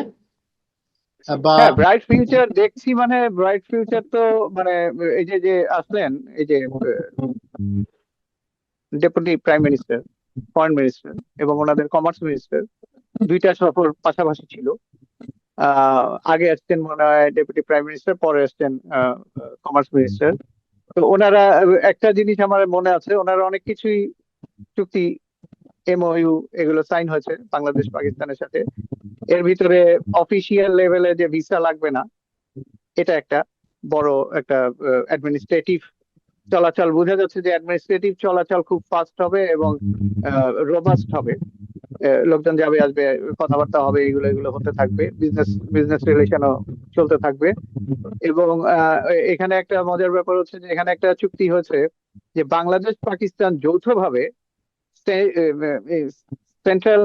[SPEAKER 1] বা?
[SPEAKER 2] হ্যাঁ, ব্রাইট ফিউচার দেখছি, মানে ব্রাইট ফিউচার তো মানে এই যে যে আসলেন, এই যে deputy prime minister, foreign minister এবং ওনাদের কমার্স মিনিস্টার, দুইটা সফর পাশাপাশি ছিল। আগে আসছেন মনে হয় ডেপুটি প্রাইম মিনিস্টার, পরে আসছেন কমার্স মিনিস্টার। তো ওনারা একটা জিনিস আমার মনে আছে, ওনারা অনেক কিছুই চুক্তি, এমওইউ, এগুলো সাইন হয়েছে বাংলাদেশ পাকিস্তানের সাথে। এর ভিতরে অফিসিয়াল লেভেলে যে ভিসা লাগবে না, এটা একটা বড় একটা অ্যাডমিনিস্ট্রেটিভ চলাচল, বোঝা যাচ্ছে যে অ্যাডমিনিস্ট্রেটিভ চলাচল খুব ফাস্ট হবে এবং রোবাস্ট হবে। লোকজন যাবে আসবে, কথাবার্তা হবে, এগুলো এগুলো হতে থাকবে, বিজনেস বিজনেস রিলেশনও চলতে থাকবে। এবং এখানে একটা মজার ব্যাপার হচ্ছে যে এখানে একটা চুক্তি হয়েছে যে বাংলাদেশ পাকিস্তান যৌথভাবে সেন্ট্রাল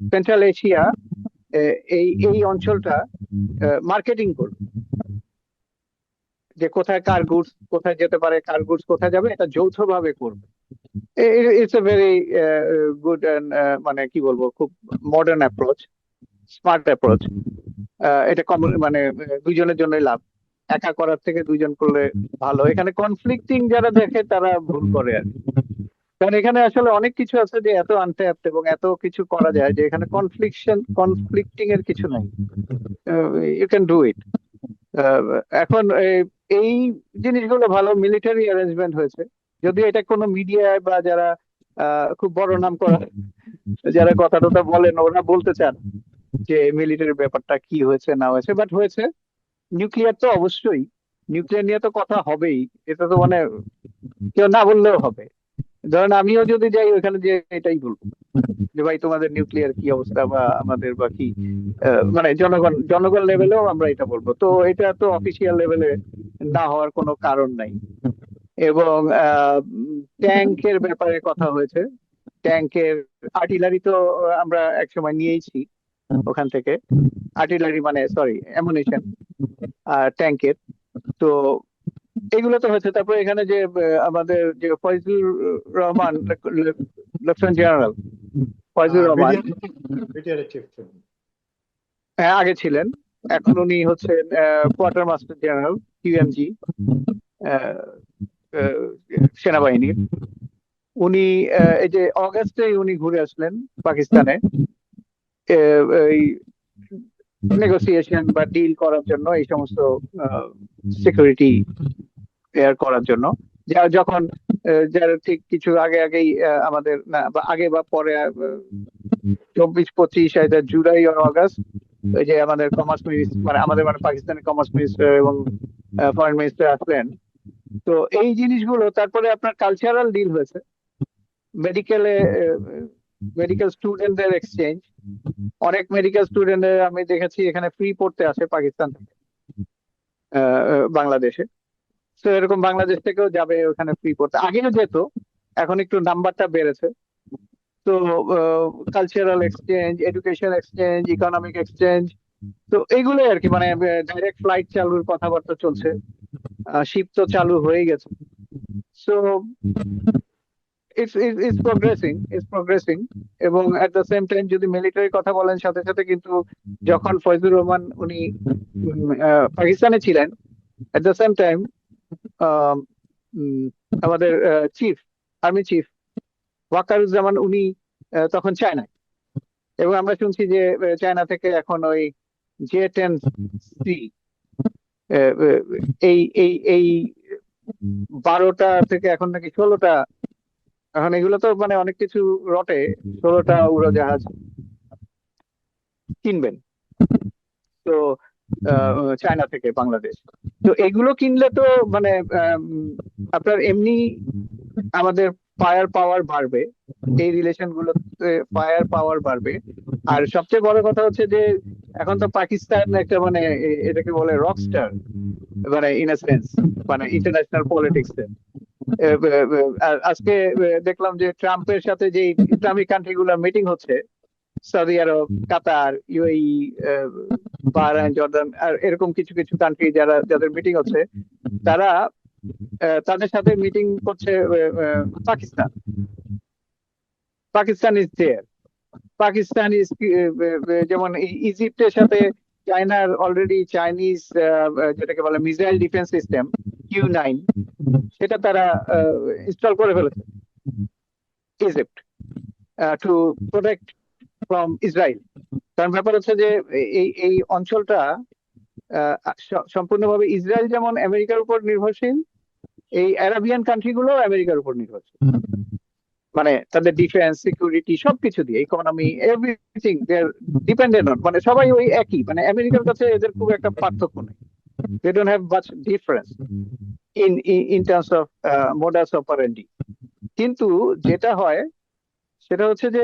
[SPEAKER 2] সেন্ট্রাল এশিয়া, এই এই অঞ্চলটা মার্কেটিং করবে, যে কোথায় কার গুডস কোথায় যেতে পারে, কার গুডস কোথায় যাবে, এটা যৌথভাবে করবে। It's a very good and মানে কি বলবো, খুব মডার্ন অ্যাপ্রোচ, স্মার্ট অ্যাপ্রোচ। এটা মানে দুইজনের জন্যই লাভ, একা করার থেকে দুইজন করলে ভালো। এখানে কনফ্লিক্টিং যারা দেখে তারা ভুল করে আর কি। কারণ এখানে আসলে অনেক কিছু আছে যে এত আনট্যাপড এবং এত কিছু করা যায় যে এখানে কনফ্লিক্টিং এর কিছু নাই, ইউ ক্যান ডু ইট। এখন এই জিনিসগুলো ভালো মিলিটারি অ্যারেঞ্জমেন্ট হয়েছে, যদিও এটা কোনো মিডিয়ায় বা যারা খুব বড় নাম করা যারা কথা টথা বলেন ওরা বলতে চান যে মিলিটারি ব্যাপারটা কি হয়েছে না হয়েছে, বাট হয়েছে। নিউক্লিয়ার তো অবশ্যই, নিউক্লিয়ার নিয়ে তো কথা হবেই, এটা তো মানে কেউ না বললেও হবে। ধরেন আমিও যদি যাই ওখানে, যে এটাই বলবো যে ভাই তোমাদের নিউক্লিয়ার কি অবস্থা, বা আমাদের বা কি, মানে জনগণ জনগণ লেভেলেও আমরা এটা বলবো। তো এটা তো অফিসিয়াল লেভেলে না হওয়ার কোনো কারণ নাই। এবং ট্যাঙ্কের ব্যাপারে কথা হয়েছে, ট্যাঙ্কের আর্টিলারি তো আমরা একসময় নিয়েইছি ওখান থেকে, আর্টিলারি মানে সরি অ্যামুনিশন ট্যাঙ্কের। তো এগুলো তো হয়েছে। তারপরে এখানে যে আমাদের যে Faizur Rahman, lieutenant general Faizur Rahman,
[SPEAKER 1] BDR BDR chief ছিলেন।
[SPEAKER 2] হ্যাঁ আগে ছিলেন, এখন উনি হচ্ছেন কোয়ার্টার মাস্টার জেনারেল, কিউএমজি, সেনাবাহিনীর। উনি এই যে অগাস্টে উনি ঘুরে আসলেন পাকিস্তানে, এই নেগোসিয়েশন বা ডিল করার জন্য, এই সমস্ত সিকিউরিটি এয়ার করার জন্য। যখন যারা ঠিক কিছু আগে আগেই আমাদের না বা আগে বা পরে 24-25 জুলাই আর অগাস্ট, ওই যে আমাদের কমার্স মিনিস্টার, মানে আমাদের মানে পাকিস্তানের কমার্স মিনিস্টার এবং ফরেন মিনিস্টার আসলেন। তো এই জিনিসগুলো, তারপরে আপনার কালচারাল ডিল হয়েছে, মেডিকেলে মেডিকেল স্টুডেন্টদের এক্সচেঞ্জ, অনেক মেডিকেল স্টুডেন্টদের আমি দেখেছি এখানে ফ্রি পড়তে আসে পাকিস্তান থেকে বাংলাদেশে। তো এরকম বাংলাদেশ থেকেও যাবে ওখানে ফ্রি পড়তে, আগেও যেত, এখন একটু নাম্বারটা বেড়েছে। তো cultural exchange, education exchange, economic exchange, তো এইগুলোই আর কি। মানে ডাইরেক্ট ফ্লাইট চালুর কথাবার্তা চলছে, শিপ তো চালু হয়ে গেছে। So it's progressing. এবং এট দ্য সেম টাইম যদি মিলিটারি কথা বলেন, সাথে সাথে কিন্তু যখন ফয়জুর রহমান উনি পাকিস্তানে ছিলেন, এট দ্য সেম টাইম আমাদের চিফ, আর্মি চিফ ওয়াকারুজ্জামান, উনি তখন চায়নায়। এবং আমরা শুনছি যে চায়না থেকে এখন ওই J-10C, এই এই এই 12টা থেকে এখন নাকি 16টা, এখন এগুলো তো মানে অনেক কিছু রটে, 16টা উড়োজাহাজ কিনবেন তো চায়না থেকে বাংলাদেশ। তো এগুলো কিনলে তো মানে আপনার এমনি আমাদের ফায়ার পাওয়ার বাড়বে, এই রিলেশন গুলোতে ফায়ার পাওয়ার বাড়বে। আর সবচেয়ে বড় কথা হচ্ছে যে এখন তো পাকিস্তান একটা মানে এটাকে বলে রকস্টার, মানে ইন এ সেন্স, মানে ইন্টারন্যাশনাল পলিটিক্স এ। আর আজকে দেখলাম যে ট্রাম্পের সাথে যে ইসলামিক কান্ট্রি গুলোর মিটিং হচ্ছে, সৌদি আরব, কাতার, ইউএই, বাহরাইন, জর্দান, আর এরকম কিছু কিছু কান্ট্রি যাদের মিটিং হচ্ছে, তারা তাদের সাথে মিটিং করছে Pakistan. Pakistan is there. Pakistan is, যেমন ইজিপ্টের সাথে চায়নার অলরেডি চাইনিজ যেটাকে বলে মিসাইল ডিফেন্স সিস্টেম Q9, সেটা তারা ইনস্টল করে ফেলেছে Egypt, to protect from Israel. কারণ ব্যাপার হচ্ছে যে এই এই অঞ্চলটা সম্পূর্ণভাবে ইসরায়েল যেমন আমেরিকার উপর নির্ভরশীল, এই আরাবিয়ান কান্ট্রি গুলো আমেরিকার উপর নির্ভরশীল। মানে তাদের ডিফেন্স, সিকিউরিটি সবকিছু দিয়ে, economy, everything they are dependent on, মানে সবাই ওই একই, মানে আমেরিকার কাছে এদের খুব একটা পার্থক্য নেই। They don't have much difference in terms of modus operandi. কিন্তু যেটা হয় সেটা হচ্ছে যে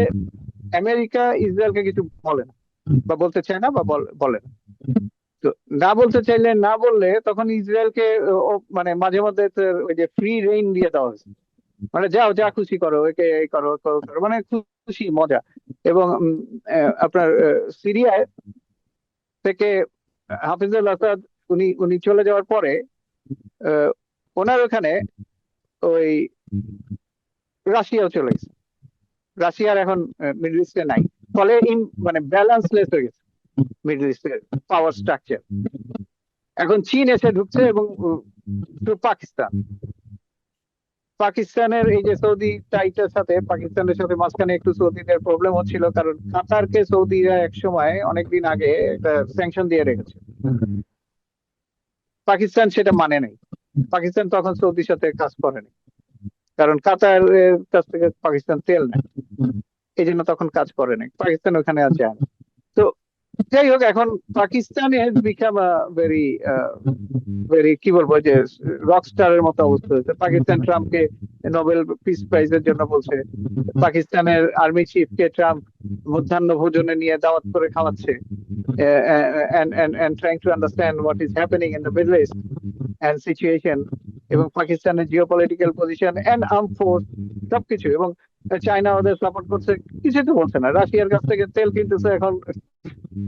[SPEAKER 2] আমেরিকা ইসরায়েলকে কিছু বলে না, বা বলতে চায় না, বা বলে না। তো না বলতে চাইলে না বললে তখন ইসরায়েলকে মানে মাঝে মধ্যে ওই যে ফ্রি রেইন দিয়ে দেওয়া হয়েছে, মানে যাও যা খুশি করো, একে এই করো, করো, করো, মানে খুশি মজা। এবং আপনার সিরিয়ায় থেকে হাফিজুল আসাদ উনি উনি চলে যাওয়ার পরে আহ, ওনার ওখানে ওই রাশিয়াও চলে গেছে। রাশিয়ার এখন মিডল ইস্টে নাই। ফলে মানে ব্যালেন্সলেস হয়ে গেছে মিডল ইস্টের পাওয়ার স্ট্রাকচার। এখন চীন এসে ঢুকছে, এবং পাকিস্তান, পাকিস্তানের এই যে সৌদি টাইটের সাথে, পাকিস্তানের সাথে মাঝখানে একটু সৌদিদের প্রবলেম হচ্ছিল, কারণ কাতারকে সৌদিরা এক সময় অনেকদিন আগে একটা স্যাংশন দিয়ে রেখেছে। পাকিস্তান সেটা মানে নাই। পাকিস্তান তখন সৌদির সাথে কাজ করেনি, কারণ কাতার কাছ থেকে পাকিস্তান তেল নেয়, এই জন্য তখন কাজ করে নাই, পাকিস্তান ওখানে আর যায় না। তো যাই হোক, এখন Pakistan has become very very কি বলবো, যে রক স্টারের মতো অবস্থা হয়েছে। পাকিস্তান ট্রাম্পকে নোবেল পিস প্রাইজের জন্য বলছে, পাকিস্তানের আর্মি চিফকে ট্রাম্প মধ্যাহ্ন ভোজনে নিয়ে দাওয়াত করে খাওয়াচ্ছে, and trying to understand what is happening in the Middle East and situation, এবং পাকিস্তানের geopolitical position and arm force সবকিছু। এবং চায়না ওদের সাপোর্ট করছে, কিছু তো বলছে না। রাশিয়ার কাছ থেকে তেল কিনতেছে, এখন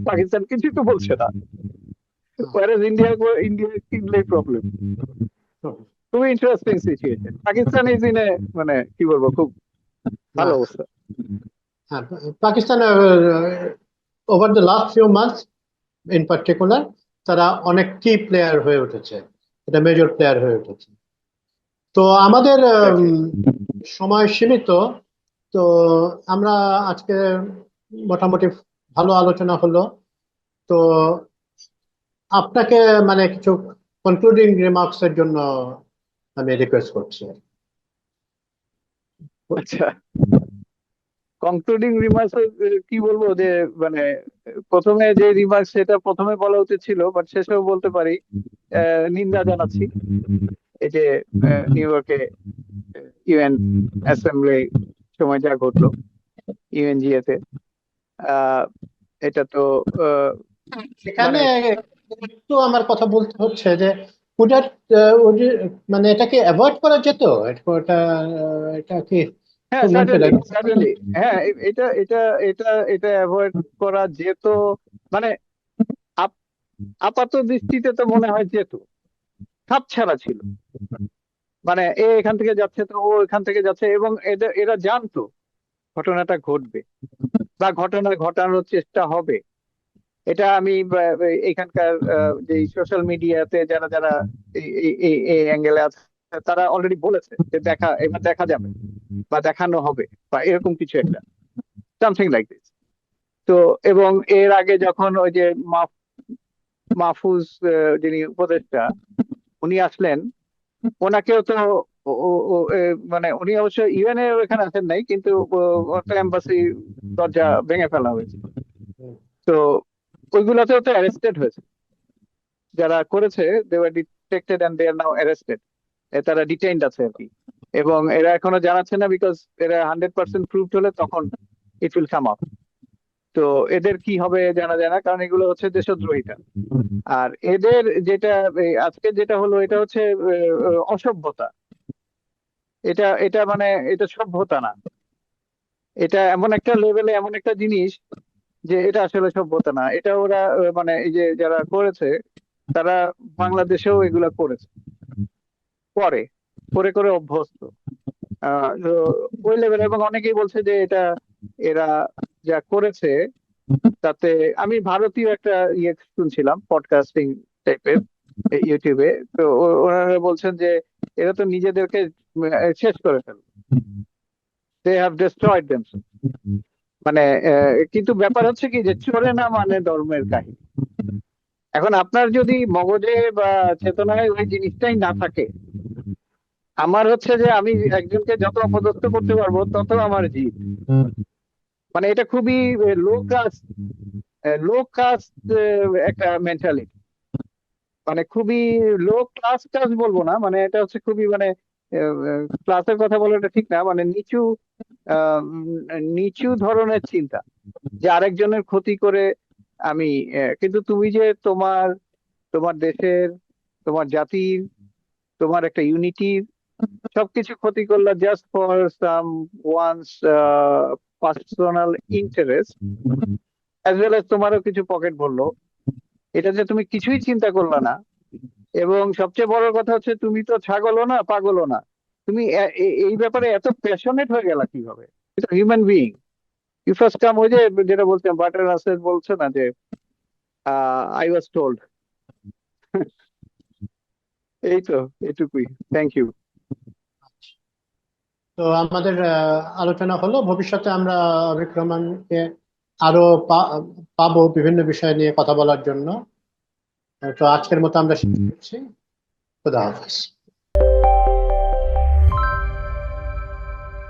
[SPEAKER 2] পাকিস্তান কিছু তো বলছে না। Whereas ইন্ডিয়া কিনলেই প্রবলেম। খুবই interesting situation. Pakistan is in a, মানে কি বলবো, খুব ভালো
[SPEAKER 1] হ্যাঁ,
[SPEAKER 2] অবস্থা।
[SPEAKER 1] হ্যাঁ, Pakistan over the last few months in particular তারা অনেক কি প্লেয়ার হয়ে উঠেছে, এটা মেজর প্লেয়ার হয়ে উঠেছে। তো আমাদের সময় সীমিত, তো আমরা আজকে মোটামুটি ভালো আলোচনা হলো। তো আপনাকে মানে কিছু কনক্লুডিং রিমার্কস এর জন্য আমি রিকোয়েস্ট করছি।
[SPEAKER 2] আচ্ছা, কনক্লুডিং রিমার্কস কি বলবো, যে মানে প্রথমে যে রিমার্কস সেটা প্রথমে বলা উচিত ছিল, বাট শেষেও বলতে পারি। নিন্দা জানাচ্ছি এই যে নিউ ইয়র্কে ইউএন অ্যাসেম্বলি সময় যা ঘটলো, ইউএনজিএ তে। আহ, এটা তো
[SPEAKER 1] এখানে
[SPEAKER 2] মানে
[SPEAKER 1] একটু আমার কথা বলতে হচ্ছে যে ওটা মানে এটাকে অ্যাভয়েড করা যেত, এটা এটা কি
[SPEAKER 2] হ্যাঁ,
[SPEAKER 1] খুব মনে
[SPEAKER 2] সার্টেনলি,
[SPEAKER 1] লাগে।
[SPEAKER 2] সার্টেনলি, হ্যাঁ, এটা এটা এটা এটা অ্যাভয়েড করা যেত। মানে আপ- আপাত দৃষ্টিতে তো মনে হয় যেত, ছাড়া ছিল। মানে এ এখান থেকে যাচ্ছে তো ও এখান থেকে যাচ্ছে, এবং এদের এরা জানতো ঘটনাটা ঘটবে, বা ঘটনা ঘটানোর চেষ্টা হবে। এটা আমি এখানকার যে সোশ্যাল মিডিয়াতে যারা যারা এই অ্যাঙ্গেলে আছে, তারা অলরেডি বলেছে যে এবার দেখা যাবে, বা দেখানো হবে, বা এরকম কিছু একটা, সামথিং লাইক দিস। তো এবং এর আগে যখন ওই যে মাহফুজ, যিনি উপদেষ্টা, উনি আসলেন, ওনাকেও তো মানে উনি অবশ্য ইউএন এর এখানে আসেন নাই, কিন্তু এম্বাসি দরজা ভেঙে ফেলা হয়েছে। তো ওইগুলোতেও তো অ্যারেস্টেড হয়েছে যারা করেছে, they were detected and they are now arrested, তারা ডিটেইনড আছে আর কি। এবং এরা এখনো জানাচ্ছে না, বিকজ এরা 100% প্রুভড হলে তখন ইট উইল কাম আপ। তো এদের কি হবে জানা যায় না, কারণ এগুলো হচ্ছে দেশদ্রোহিতা। আর এদের যেটা আজকে যেটা হলো, এটা হচ্ছে অসভ্যতা। এটা এটা মানে এটা সভ্যতা না। এটা এমন একটা লেভেলে এমন একটা জিনিস যে এটা আসলে সভ্যতা না। এটা ওরা মানে এই যে যারা করেছে তারা বাংলাদেশেও এগুলা করেছে, করে করে করে অভ্যস্ত। তো ওই লেভেল। এবং অনেকেই বলছে যে এটা এরা যা করেছে তাতে, আমি ভারতীয় একটা ইয়ে শুনছিলাম পডকাস্টিং টাইপের ইউটিউবে। তো ওনারা বলছেন যে এরা তো নিজেদেরকে শেষ করে ফেলবে, দে হ্যাভ ডিস্ট্রয়েড দেমসেলফ। মানে কিন্তু ব্যাপার হচ্ছে কি যে চলে না মানে ধর্মের কাহিনী। এখন আপনার যদি মগজে বা চেতনায় ওই জিনিসটাই না থাকে, আমার হচ্ছে যে আমি একজনকে যত অপদস্থ করতে পারবো তত আমার জিত। মানে এটা খুবই লো কাস্ট, লো কাস্ট একটা মেন্টালিটি। মানে খুবই লো ক্লাস ক্লাস বলবো না, মানে এটা হচ্ছে খুবই মানে ক্লাসের কথা বলাটা ঠিক না, মানে নিচু নিচু ধরনের চিন্তা, যে আরেকজনের ক্ষতি করে আমি কিন্তু তুমি যে তোমার তোমার দেশের, তোমার জাতির, তোমার একটা ইউনিটির সবকিছু ক্ষতি করলা just for some one's personal interest, as well as তোমারও কিছু পকেট ভরলো। এটা যে তুমি কিছুই চিন্তা করলা না। এবং সবচেয়ে বড় কথা হচ্ছে তুমি তো ছাগলও না পাগলও না, তুমি এই ব্যাপারে এত প্যাশনেট হয়ে গেলা কিভাবে? এটা human being. You first come, ওই যে যেটা বলছেন বাটার রাসেল বলছে না যে আই ওয়াজ টোল্ড। এই তো, এটুকুই। Thank you.
[SPEAKER 1] তো আমাদের আলোচনা হলো, ভবিষ্যতে আমরা অভিক রহমানকে আরো পাবো বিভিন্ন বিষয় নিয়ে কথা বলার জন্য। তো আজকের মতো আমরা শেষ করছি। খুদা হাফেজ।